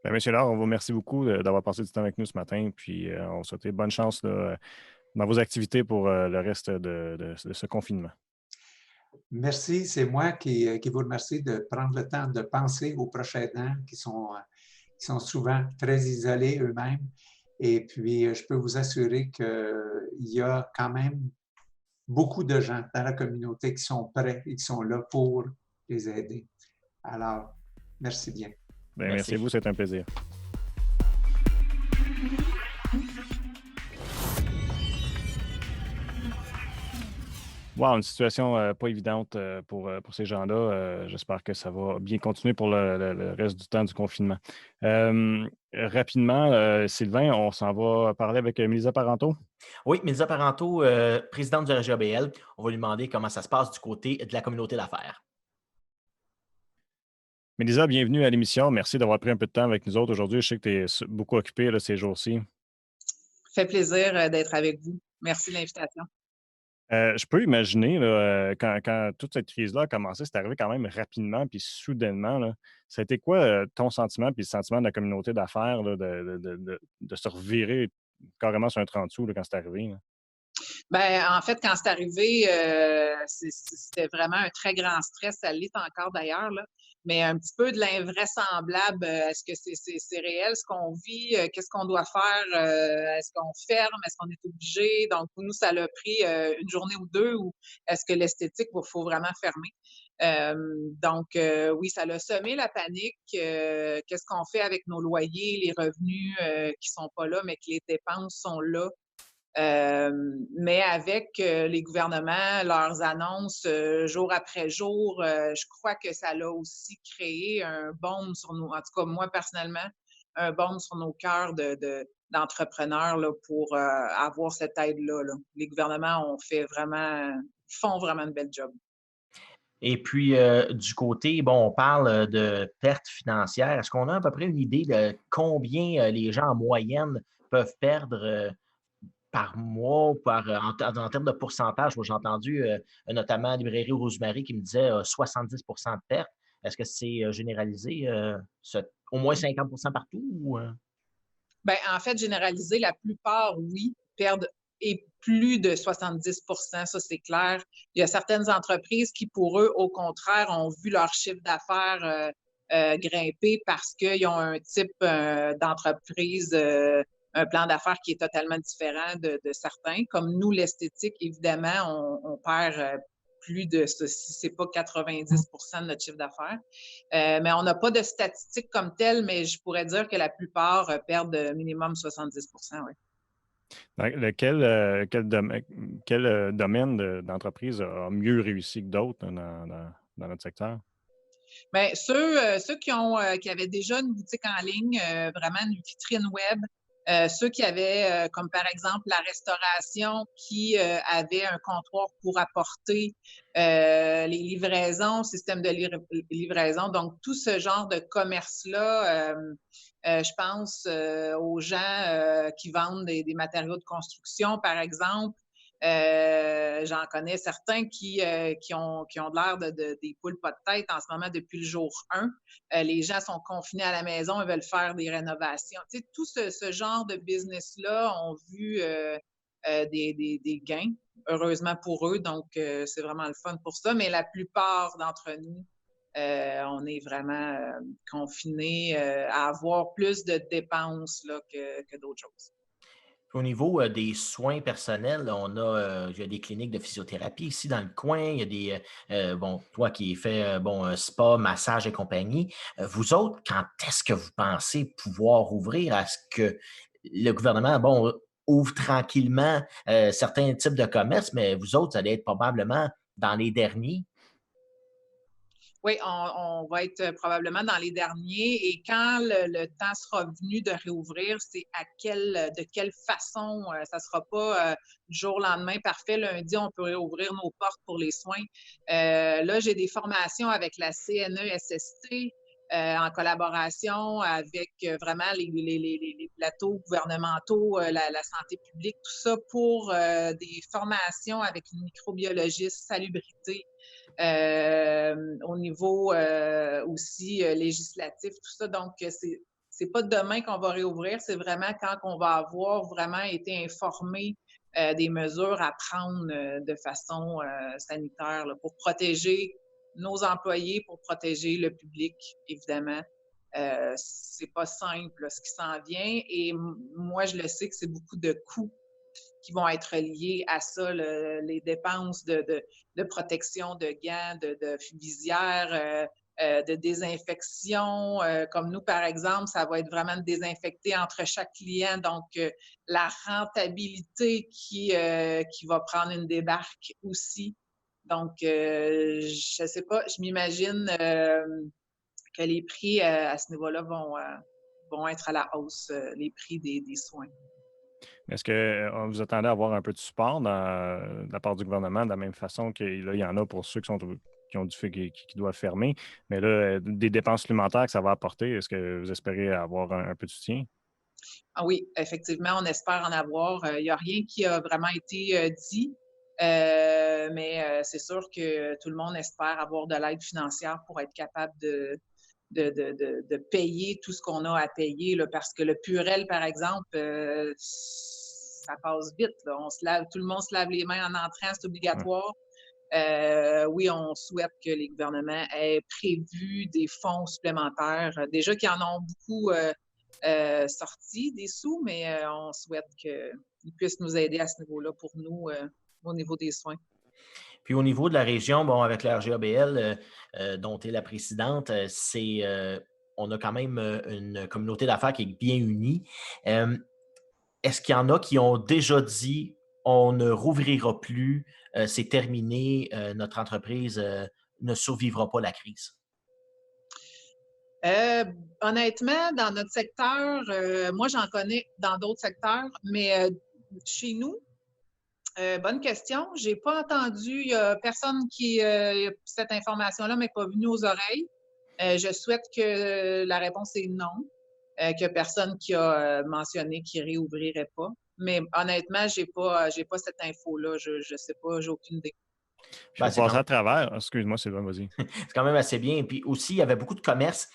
Bien, Monsieur Laure, on vous remercie beaucoup d'avoir passé du temps avec nous ce matin. Puis on vous souhaite bonne chance là, dans vos activités pour le reste de ce confinement. Merci, c'est moi qui vous remercie de prendre le temps de penser aux proches aidants qui sont souvent très isolés eux-mêmes. Et puis, je peux vous assurer qu'il y a quand même beaucoup de gens dans la communauté qui sont prêts et qui sont là pour les aider. Alors, merci bien. Bien, merci à vous, c'est un plaisir. Wow, une situation pas évidente pour ces gens-là. J'espère que ça va bien continuer pour le reste du temps du confinement. Rapidement, Sylvain, on s'en va parler avec Mélisa Parenteau. Oui, Mélisa Parenteau, présidente du RGABL. On va lui demander comment ça se passe du côté de la communauté d'affaires. Mélisa, bienvenue à l'émission. Merci d'avoir pris un peu de temps avec nous autres aujourd'hui. Je sais que tu es beaucoup occupée là, ces jours-ci. Ça fait plaisir d'être avec vous. Merci de l'invitation. Je peux imaginer, là, quand toute cette crise-là a commencé, c'est arrivé quand même rapidement puis soudainement. Là. Ça a été quoi ton sentiment puis le sentiment de la communauté d'affaires là, de se revirer carrément sur un 30 sous là, quand c'est arrivé? Là? Ben, en fait, quand c'est arrivé, c'était vraiment un très grand stress. Ça l'est encore d'ailleurs, là. Mais un petit peu de l'invraisemblable. Est-ce que c'est réel ce qu'on vit? Qu'est-ce qu'on doit faire? Est-ce qu'on ferme? Est-ce qu'on est obligé? Donc, pour nous, ça l'a pris une journée ou deux ou est-ce que l'esthétique, il faut vraiment fermer? Donc, oui, ça l'a semé la panique. Qu'est-ce qu'on fait avec nos loyers, les revenus qui sont pas là, mais que les dépenses sont là? Mais avec les gouvernements, leurs annonces jour après jour, je crois que ça l'a aussi créé un baume sur nous, en tout cas moi personnellement, un baume sur nos cœurs d'entrepreneurs là, pour avoir cette aide-là. Là. Les gouvernements font vraiment une belle job. Et puis, du côté, bon, on parle de pertes financières. Est-ce qu'on a à peu près une idée de combien les gens en moyenne peuvent perdre par mois ou en termes de pourcentage? Moi, j'ai entendu notamment Librairie Rosemary qui me disait 70 de pertes. Est-ce que c'est généralisé, au moins 50 partout? Ou, Ben, en fait, généralisé, la plupart, oui, perdent et plus de 70 ça, c'est clair. Il y a certaines entreprises qui, pour eux, au contraire, ont vu leur chiffre d'affaires grimper parce qu'ils ont un type d'entreprise, un plan d'affaires qui est totalement différent de certains. Comme nous, l'esthétique, évidemment, on perd plus de, si c'est pas 90 de notre chiffre d'affaires. Mais on n'a pas de statistiques comme telles, mais je pourrais dire que la plupart perdent minimum 70 oui. Quel domaine d'entreprise a mieux réussi que d'autres dans notre secteur? Bien, ceux qui avaient déjà une boutique en ligne, vraiment une vitrine web, ceux qui avaient, comme par exemple la restauration, qui avait un comptoir pour apporter les livraisons, système de livraison. Donc, tout ce genre de commerce-là, je pense aux gens qui vendent des matériaux de construction, par exemple. J'en connais certains qui ont de l'air des poules pas de tête en ce moment depuis le jour 1. Les gens sont confinés à la maison et veulent faire des rénovations. Tu sais, tout ce genre de business-là ont vu des gains, heureusement pour eux. Donc, c'est vraiment le fun pour ça. Mais la plupart d'entre nous, on est vraiment confinés à avoir plus de dépenses là, que d'autres choses. Au niveau des soins personnels, il y a des cliniques de physiothérapie ici dans le coin. Il y a bon, toi qui fais spa, massage et compagnie. Vous autres, quand est-ce que vous pensez pouvoir ouvrir? À ce que le gouvernement, ouvre tranquillement certains types de commerces, mais vous autres, vous allez être probablement dans les derniers? Oui, on va être probablement dans les derniers. Et quand le temps sera venu de réouvrir, c'est de quelle façon. Ça ne sera pas du jour au lendemain, parfait, lundi, on peut réouvrir nos portes pour les soins. Là, j'ai des formations avec la CNESST en collaboration avec vraiment les plateaux gouvernementaux, la santé publique, tout ça pour des formations avec une microbiologiste, salubrité, au niveau aussi législatif, tout ça. Donc, c'est pas demain qu'on va réouvrir, c'est vraiment quand on va avoir vraiment été informé des mesures à prendre de façon sanitaire là, pour protéger nos employés, pour protéger le public, évidemment. C'est pas simple là, ce qui s'en vient et moi, je le sais que c'est beaucoup de coûts qui vont être liés à ça, les dépenses de protection de gants, de visières, de désinfection. Comme nous, par exemple, ça va être vraiment de désinfecter entre chaque client. Donc, la rentabilité qui va prendre une débarque aussi. Donc, je ne sais pas, je m'imagine que les prix à ce niveau-là vont être à la hausse, les prix des soins. Est-ce que vous attendez à avoir un peu de support de la part du gouvernement, de la même façon qu'il y en a pour ceux qui ont qui doivent fermer, mais là, des dépenses supplémentaires que ça va apporter, est-ce que vous espérez avoir un peu de soutien? Ah oui, effectivement, on espère en avoir. Il n'y a rien qui a vraiment été dit, mais c'est sûr que tout le monde espère avoir de l'aide financière pour être capable de payer tout ce qu'on a à payer, là, parce que le Purel, par exemple, ça passe vite. Là. Tout le monde se lave les mains en entrant, c'est obligatoire. Oui, on souhaite que les gouvernements aient prévu des fonds supplémentaires. Déjà qu'ils en ont beaucoup sorti des sous, mais on souhaite qu'ils puissent nous aider à ce niveau-là pour nous, au niveau des soins. Puis au niveau de la région, bon, avec la RGABL, dont tu es la présidente, on a quand même une communauté d'affaires qui est bien unie. Est-ce qu'il y en a qui ont déjà dit on ne rouvrira plus, c'est terminé, notre entreprise ne survivra pas la crise? Honnêtement, dans notre secteur, moi j'en connais dans d'autres secteurs, mais chez nous, bonne question. J'ai pas entendu, il y a personne qui, cette information-là m'est pas venue aux oreilles. Je souhaite que la réponse est non, qu'il n'y a personne qui a mentionné qu'il réouvrirait pas. Mais honnêtement, j'ai pas cette info-là. Je sais pas, j'ai aucune idée. Je vais passer à travers. Excuse-moi, Sylvain, vas-y. C'est quand même assez bien. Et puis aussi, il y avait beaucoup de commerces.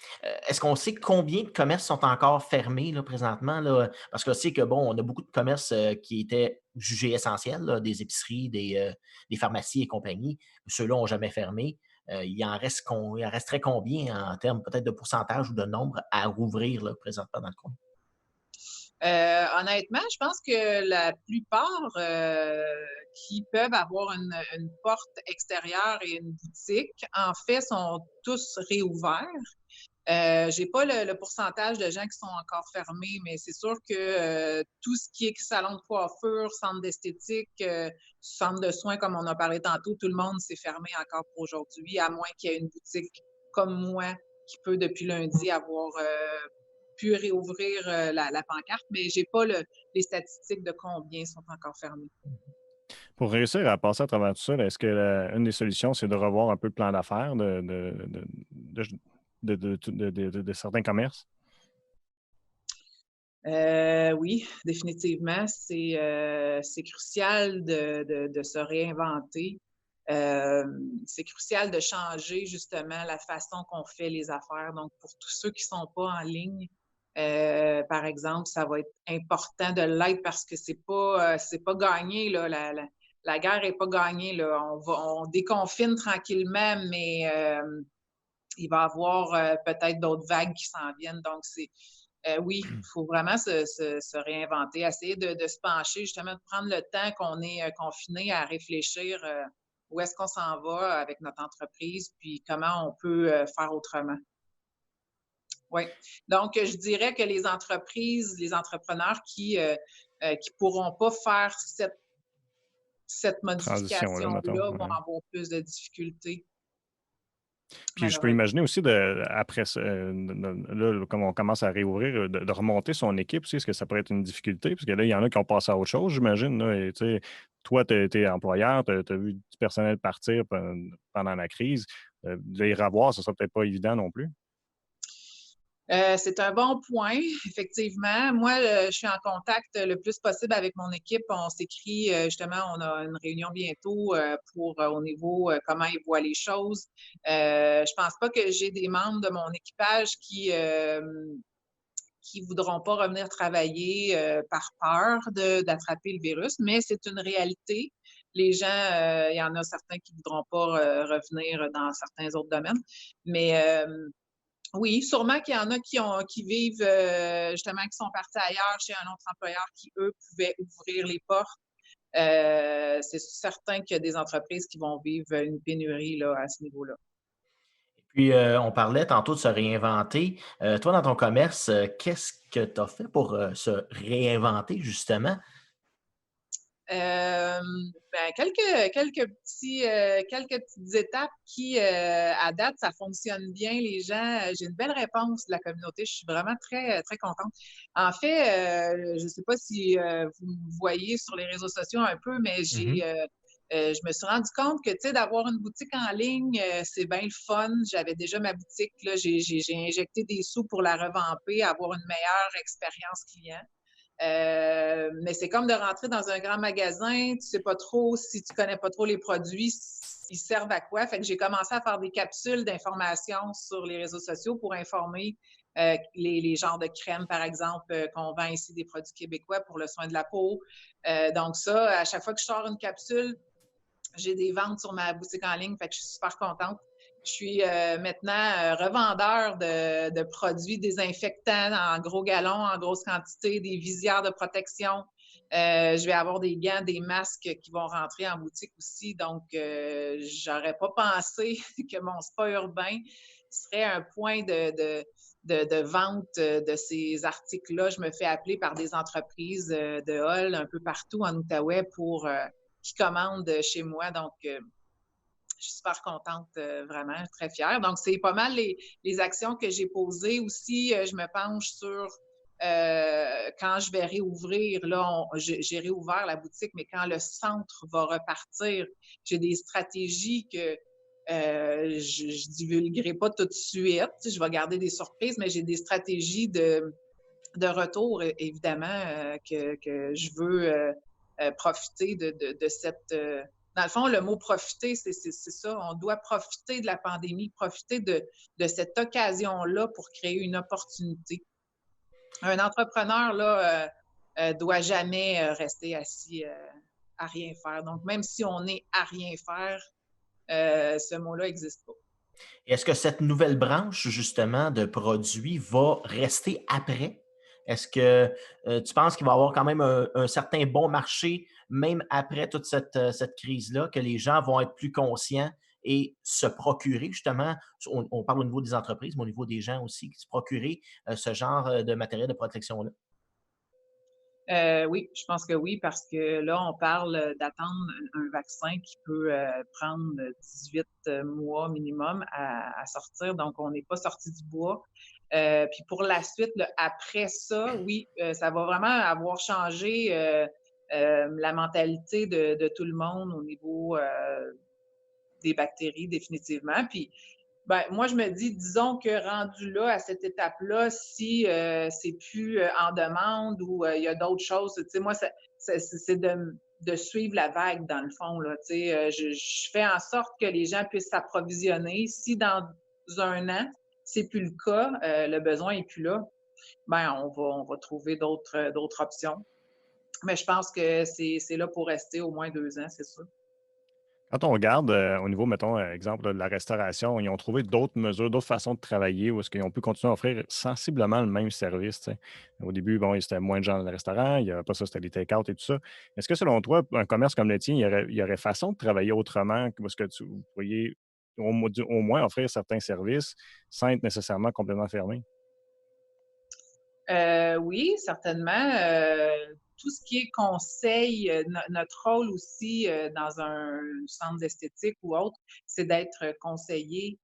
Est-ce qu'on sait combien de commerces sont encore fermés là, présentement? Là? Parce qu'on sait que, bon, on a beaucoup de commerces qui étaient jugés essentiels, là, des épiceries, des pharmacies et compagnie. Ceux-là n'ont jamais fermé. Il en resterait combien en termes peut-être de pourcentage ou de nombre à rouvrir là, présentement dans le coin? Honnêtement, je pense que la plupart qui peuvent avoir une porte extérieure et une boutique, en fait, sont tous réouverts. J'ai pas le pourcentage de gens qui sont encore fermés, mais c'est sûr que tout ce qui est salon de coiffure, centre d'esthétique, centre de soins, comme on a parlé tantôt, tout le monde s'est fermé encore pour aujourd'hui, à moins qu'il y ait une boutique comme moi qui peut depuis lundi avoir pu réouvrir la pancarte, mais j'ai pas les statistiques de combien sont encore fermés. Pour réussir à passer à travers tout ça, est-ce que une des solutions, c'est de revoir un peu le plan d'affaires de certains commerces? Oui, définitivement. C'est crucial de se réinventer. C'est crucial de changer justement la façon qu'on fait les affaires. Donc, pour tous ceux qui ne sont pas en ligne, par exemple, ça va être important de l'être parce que c'est pas gagné, là. La guerre n'est pas gagnée, là. On déconfine tranquillement, mais il va y avoir peut-être d'autres vagues qui s'en viennent. Donc, oui, il faut vraiment se réinventer, essayer de se pencher, justement, de prendre le temps qu'on est confiné à réfléchir où est-ce qu'on s'en va avec notre entreprise, puis comment on peut faire autrement. Oui. Donc, je dirais que les entreprises, les entrepreneurs qui pourront pas faire cette modification-là vont avoir plus de difficultés. Puis je peux imaginer aussi, après ça, là, comme on commence à réouvrir, de remonter son équipe aussi, est-ce que ça pourrait être une difficulté? Parce que là, il y en a qui ont passé à autre chose, j'imagine. Là, et, toi, tu es employeur, tu as vu du personnel partir pendant la crise. De les revoir, ce ne sera peut-être pas évident non plus. C'est un bon point, effectivement. Moi, je suis en contact le plus possible avec mon équipe. On s'écrit, justement, on a une réunion bientôt pour au niveau comment ils voient les choses. Je pense pas que j'ai des membres de mon équipage qui qui ne voudront pas revenir travailler par peur d'attraper le virus, mais c'est une réalité. Les gens, il y en a certains qui ne voudront pas revenir dans certains autres domaines, mais oui, sûrement qu'il y en a qui vivent justement, qui sont partis ailleurs chez un autre employeur qui, eux, pouvaient ouvrir les portes. C'est certain qu'il y a des entreprises qui vont vivre une pénurie là, à ce niveau-là. Puis, on parlait tantôt de se réinventer. Toi, dans ton commerce, qu'est-ce que tu as fait pour se réinventer, justement? Quelques petites étapes qui, à date, ça fonctionne bien. Les gens, j'ai une belle réponse de la communauté. Je suis vraiment très, très contente. En fait, je ne sais pas si vous me voyez sur les réseaux sociaux un peu, mais je me suis rendu compte que, tu sais, d'avoir une boutique en ligne, c'est bien le fun. J'avais déjà ma boutique, là, j'ai injecté des sous pour la revamper, avoir une meilleure expérience client. Mais c'est comme de rentrer dans un grand magasin, tu sais pas trop, si tu connais pas trop les produits, ils servent à quoi. Fait que j'ai commencé à faire des capsules d'informations sur les réseaux sociaux pour informer les genres de crèmes, par exemple, qu'on vend ici, des produits québécois pour le soin de la peau. Donc ça, à chaque fois que je sors une capsule, j'ai des ventes sur ma boutique en ligne, fait que je suis super contente. Je suis maintenant revendeur de produits désinfectants en gros galons, en grosse quantité, des visières de protection. Je vais avoir des gants, des masques qui vont rentrer en boutique aussi. Donc, j'aurais pas pensé que mon spa urbain serait un point de vente de ces articles-là. Je me fais appeler par des entreprises de Hall un peu partout en Outaouais qui commandent chez moi. Donc, je suis super contente, vraiment, très fière. Donc, c'est pas mal les actions que j'ai posées aussi. Je me penche sur quand je vais réouvrir. Là, j'ai réouvert la boutique, mais quand le centre va repartir, j'ai des stratégies que je ne divulguerai pas tout de suite. Je vais garder des surprises, mais j'ai des stratégies de retour, évidemment, que je veux profiter de cette... dans le fond, le mot profiter, c'est ça. On doit profiter de la pandémie, profiter de cette occasion-là pour créer une opportunité. Un entrepreneur, là, doit jamais rester assis à rien faire. Donc, même si on est à rien faire, ce mot-là n'existe pas. Est-ce que cette nouvelle branche, justement, de produits va rester après? Est-ce que tu penses qu'il va y avoir quand même un certain bon marché, même après toute cette crise-là, que les gens vont être plus conscients et se procurer, justement, on parle au niveau des entreprises, mais au niveau des gens aussi, se procurer ce genre de matériel de protection-là? Oui, je pense que oui, parce que là, on parle d'attendre un vaccin qui peut prendre 18 mois minimum à sortir. Donc, on n'est pas sorti du bois. Puis pour la suite, là, après ça, oui, ça va vraiment avoir changé la mentalité de tout le monde au niveau des bactéries, définitivement. Puis ben, moi, je me dis, disons que rendu là, à cette étape-là, si c'est plus en demande ou il y a d'autres choses, tu sais, moi, c'est de suivre la vague, dans le fond, là, tu sais. Je fais en sorte que les gens puissent s'approvisionner. Si dans un an, c'est plus le cas, le besoin est plus là, ben, on va trouver d'autres options. Mais je pense que c'est là pour rester au moins 2 ans, c'est sûr. Quand on regarde au niveau, mettons, exemple là, de la restauration, ils ont trouvé d'autres mesures, d'autres façons de travailler où est-ce qu'ils ont pu continuer à offrir sensiblement le même service. Tu sais. Au début, bon, c'était moins de gens dans le restaurant, il n'y avait pas ça, c'était les take-out et tout ça. Est-ce que selon toi, un commerce comme le tien, il y aurait façon de travailler autrement parce que vous pourriez au moins offrir certains services sans être nécessairement complètement fermé? Oui, certainement. Tout ce qui est conseil, notre rôle aussi dans un centre d'esthétique ou autre, c'est d'être conseillé.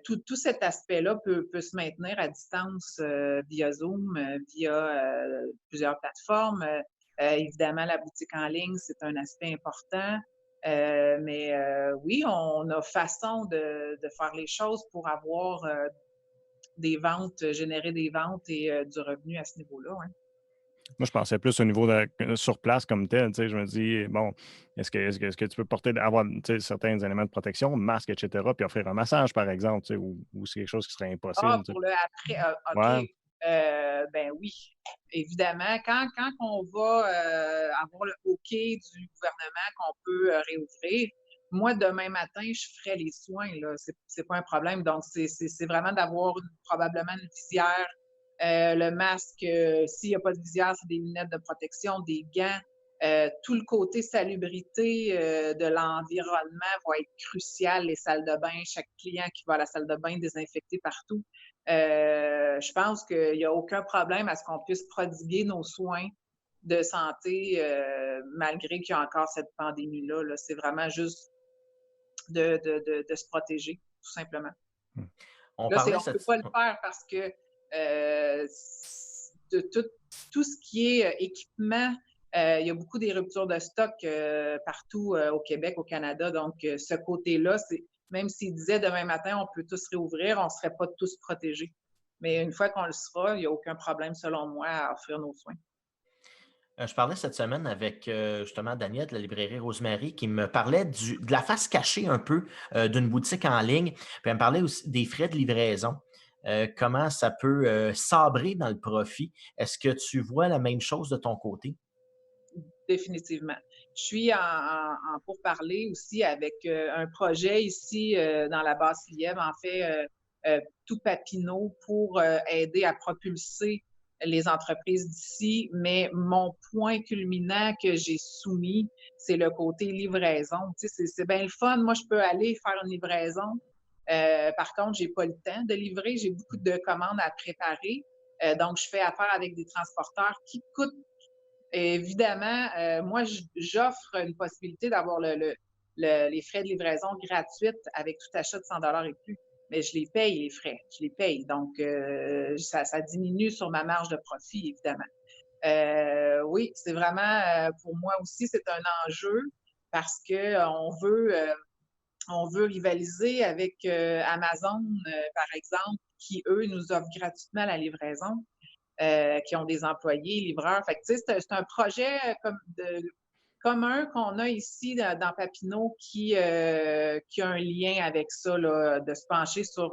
Tout cet aspect-là peut se maintenir à distance via Zoom, via plusieurs plateformes. Évidemment, la boutique en ligne, c'est un aspect important. Mais oui, on a façon de faire les choses pour avoir des ventes, générer des ventes et du revenu à ce niveau-là, ouais. Moi, je pensais plus au niveau sur place comme tel. Tu sais, je me dis, bon, est-ce que tu peux avoir tu sais, certains éléments de protection, masque, etc., puis offrir un massage, par exemple, tu sais, ou c'est quelque chose qui serait impossible. Tu sais. Pour le après, OK. Ouais. Ben oui, évidemment, quand on va avoir le OK du gouvernement qu'on peut réouvrir, moi, demain matin, je ferai les soins, là. C'est pas un problème. Donc, c'est vraiment d'avoir probablement une visière, le masque, s'il n'y a pas de visière, c'est des lunettes de protection, des gants. Tout le côté salubrité de l'environnement va être crucial, les salles de bain, chaque client qui va à la salle de bain désinfecté partout. Je pense qu'il n'y a aucun problème à ce qu'on puisse prodiguer nos soins de santé malgré qu'il y a encore cette pandémie-là. Là. C'est vraiment juste de se protéger, tout simplement. On Là, on parlait ne peut pas le faire parce que de tout ce qui est équipement, il y a beaucoup des ruptures de stock partout au Québec, au Canada. Donc, ce côté-là, même s'ils disaient demain matin, on peut tous réouvrir, on ne serait pas tous protégés. Mais une fois qu'on le sera, il n'y a aucun problème, selon moi, à offrir nos soins. Je parlais cette semaine avec justement Daniel de la librairie Rosemary qui me parlait de la face cachée un peu d'une boutique en ligne. Puis elle me parlait aussi des frais de livraison. Comment ça peut sabrer dans le profit. Est-ce que tu vois la même chose de ton côté? Définitivement. Je suis en pourparlers aussi avec un projet ici dans la Basse-Lièvre, en fait, tout Papineau, pour aider à propulser les entreprises d'ici. Mais mon point culminant que j'ai soumis, c'est le côté livraison. Tu sais, c'est bien le fun. Moi, je peux aller faire une livraison. Par contre, j'ai pas le temps de livrer. J'ai beaucoup de commandes à préparer. Donc, je fais affaire avec des transporteurs qui coûtent. Évidemment, moi, j'offre une possibilité d'avoir les frais de livraison gratuites avec tout achat de 100 $ et plus. Mais je les paye, les frais. Je les paye. Donc, ça diminue sur ma marge de profit, évidemment. Oui, c'est vraiment, pour moi aussi, c'est un enjeu parce qu'on veut rivaliser avec Amazon, par exemple, qui, eux, nous offrent gratuitement la livraison. Qui ont des employés, livreurs. Fait que, tu sais, c'est un projet commun qu'on a ici dans Papineau qui a un lien avec ça, là, de se pencher sur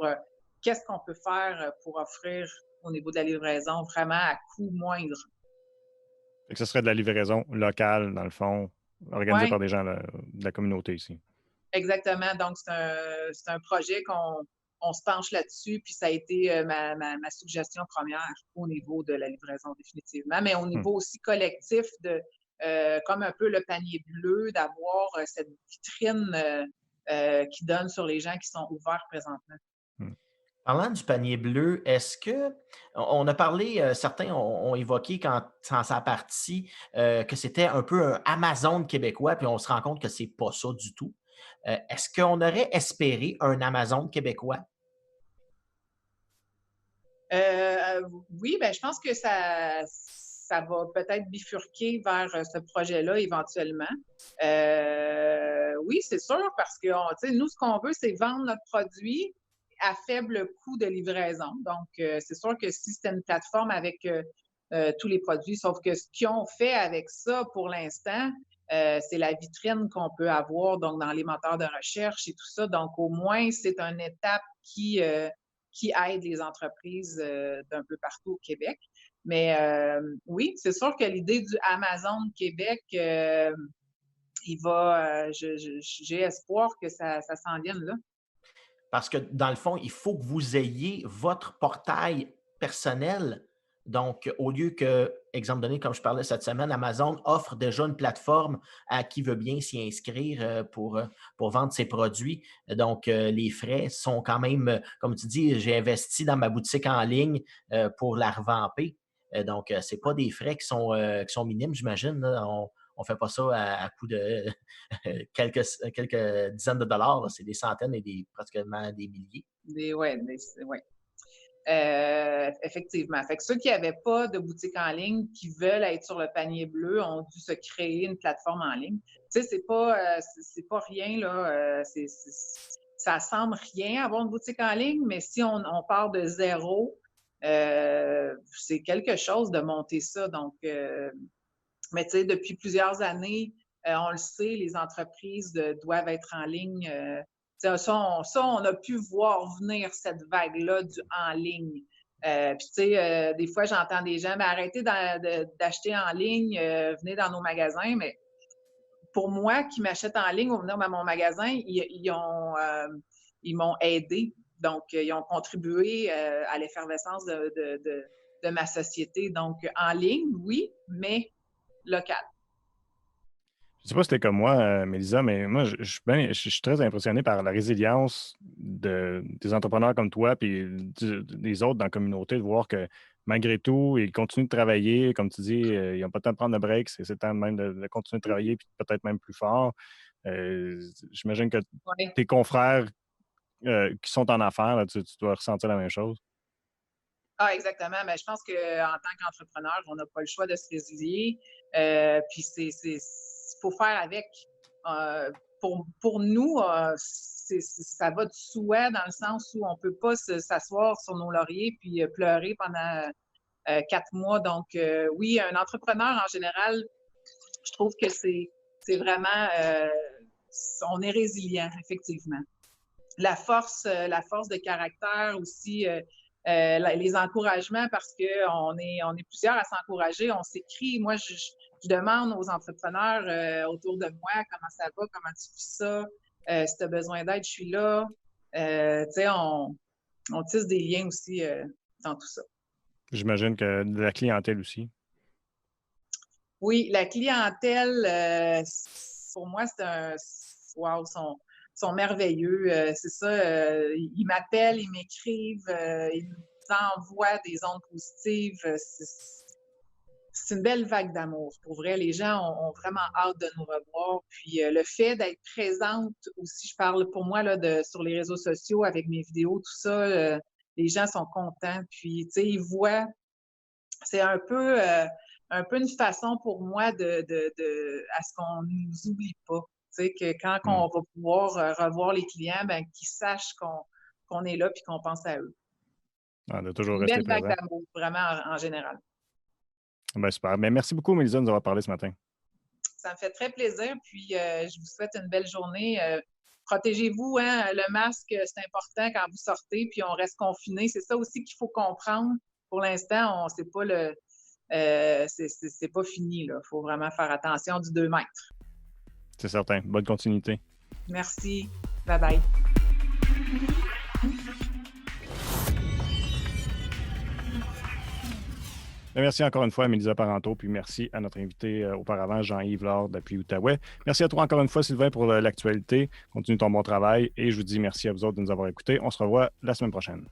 qu'est-ce qu'on peut faire pour offrir au niveau de la livraison vraiment à coût moindre. Fait que ce serait de la livraison locale, dans le fond, organisée par des gens de la communauté ici. Exactement. Donc, c'est un projet qu'on se penche là-dessus, puis ça a été ma suggestion première au niveau de la livraison, définitivement, mais au niveau aussi collectif, comme un peu le panier bleu, d'avoir cette vitrine qui donne sur les gens qui sont ouverts présentement. Parlant du panier bleu, est-ce que, on a parlé, certains ont évoqué quand ça a parti, que c'était un peu un Amazon québécois, puis on se rend compte que c'est pas ça du tout. Est-ce qu'on aurait espéré un Amazon québécois? Oui, ben, je pense que ça va peut-être bifurquer vers ce projet-là éventuellement. Oui, c'est sûr, parce que nous, ce qu'on veut, c'est vendre notre produit à faible coût de livraison. Donc, c'est sûr que si c'était une plateforme avec tous les produits, sauf que ce qu'ils ont fait avec ça pour l'instant, c'est la vitrine qu'on peut avoir donc dans les moteurs de recherche et tout ça. Donc, au moins, c'est une étape qui aide les entreprises d'un peu partout au Québec. Mais oui, c'est sûr que l'idée du Amazon Québec, j'ai espoir que ça s'en vienne là. Parce que dans le fond, il faut que vous ayez votre portail personnel. Donc, au lieu que, exemple donné, comme je parlais cette semaine, Amazon offre déjà une plateforme à qui veut bien s'y inscrire pour vendre ses produits. Donc, les frais sont quand même, comme tu dis, j'ai investi dans ma boutique en ligne pour la revamper. Donc, ce n'est pas des frais qui sont minimes, j'imagine. On ne fait pas ça à coût de quelques dizaines de dollars. C'est des centaines et pratiquement des milliers. Oui. Effectivement. Fait que ceux qui n'avaient pas de boutique en ligne, qui veulent être sur le panier bleu, ont dû se créer une plateforme en ligne. Tu sais, c'est pas rien, là. Ça semble rien avoir une boutique en ligne, mais si on part de zéro, c'est quelque chose de monter ça. Donc, mais tu sais, depuis plusieurs années, on le sait, les entreprises doivent être en ligne. Ça, on a pu voir venir cette vague-là du en ligne. Puis, tu sais, des fois, j'entends des gens, arrêtez d'acheter en ligne, venez dans nos magasins. Mais pour moi, qui m'achètent en ligne ou venir dans mon magasin, ils m'ont aidé. Donc, ils ont contribué à l'effervescence de ma société. Donc, en ligne, oui, mais local. Je ne sais pas si c'était comme moi, Mélisa, mais moi, je suis très impressionné par la résilience des entrepreneurs comme toi et des autres dans la communauté, de voir que malgré tout, ils continuent de travailler. Comme tu dis, ils n'ont pas le temps de prendre de break. C'est le temps même de continuer de travailler puis peut-être même plus fort. J'imagine que Ouais. tes confrères qui sont en affaires, là, tu dois ressentir la même chose. Ah, exactement. Mais je pense qu'en tant qu'entrepreneur, on n'a pas le choix de se résilier. Puis faut faire avec. Pour nous, ça va de souhait dans le sens où on ne peut pas s'asseoir sur nos lauriers puis pleurer pendant 4 mois. Donc, oui, un entrepreneur en général, je trouve que c'est vraiment, on est résilient, effectivement. La force de caractère aussi, les encouragements, parce qu'on est plusieurs à s'encourager, on s'écrit. Moi, je demande aux entrepreneurs autour de moi comment ça va, comment tu fais ça, si tu as besoin d'aide, je suis là. Tu sais, on tisse des liens aussi dans tout ça. J'imagine que de la clientèle aussi. Oui, la clientèle, pour moi, wow, sont merveilleux. C'est ça, ils m'appellent, ils m'écrivent, ils nous envoient des ondes positives. C'est une belle vague d'amour. Pour vrai, les gens ont vraiment hâte de nous revoir. Puis le fait d'être présente aussi, je parle pour moi là, sur les réseaux sociaux avec mes vidéos, tout ça, les gens sont contents. Puis, tu sais, ils voient, c'est un peu une façon pour moi à ce qu'on ne nous oublie pas. Tu sais, que quand on va pouvoir revoir les clients, qu'ils sachent qu'on est là et qu'on pense à eux. De toujours Une rester belle vague présent. d'amour, vraiment, en général. Ben, super. Mais merci beaucoup, Mélisa, de nous avoir parlé ce matin. Ça me fait très plaisir. Puis, je vous souhaite une belle journée. Protégez-vous, hein, le masque, c'est important quand vous sortez, puis on reste confiné. C'est ça aussi qu'il faut comprendre. Pour l'instant, c'est pas c'est pas fini. Il faut vraiment faire attention du 2 mètres. C'est certain. Bonne continuité. Merci. Bye-bye. Merci encore une fois à Mélisa Parenteau, puis merci à notre invité auparavant, Jean-Yves Lard, depuis Outaouais. Merci à toi encore une fois, Sylvain, pour l'actualité. Continue ton bon travail et je vous dis merci à vous autres de nous avoir écoutés. On se revoit la semaine prochaine.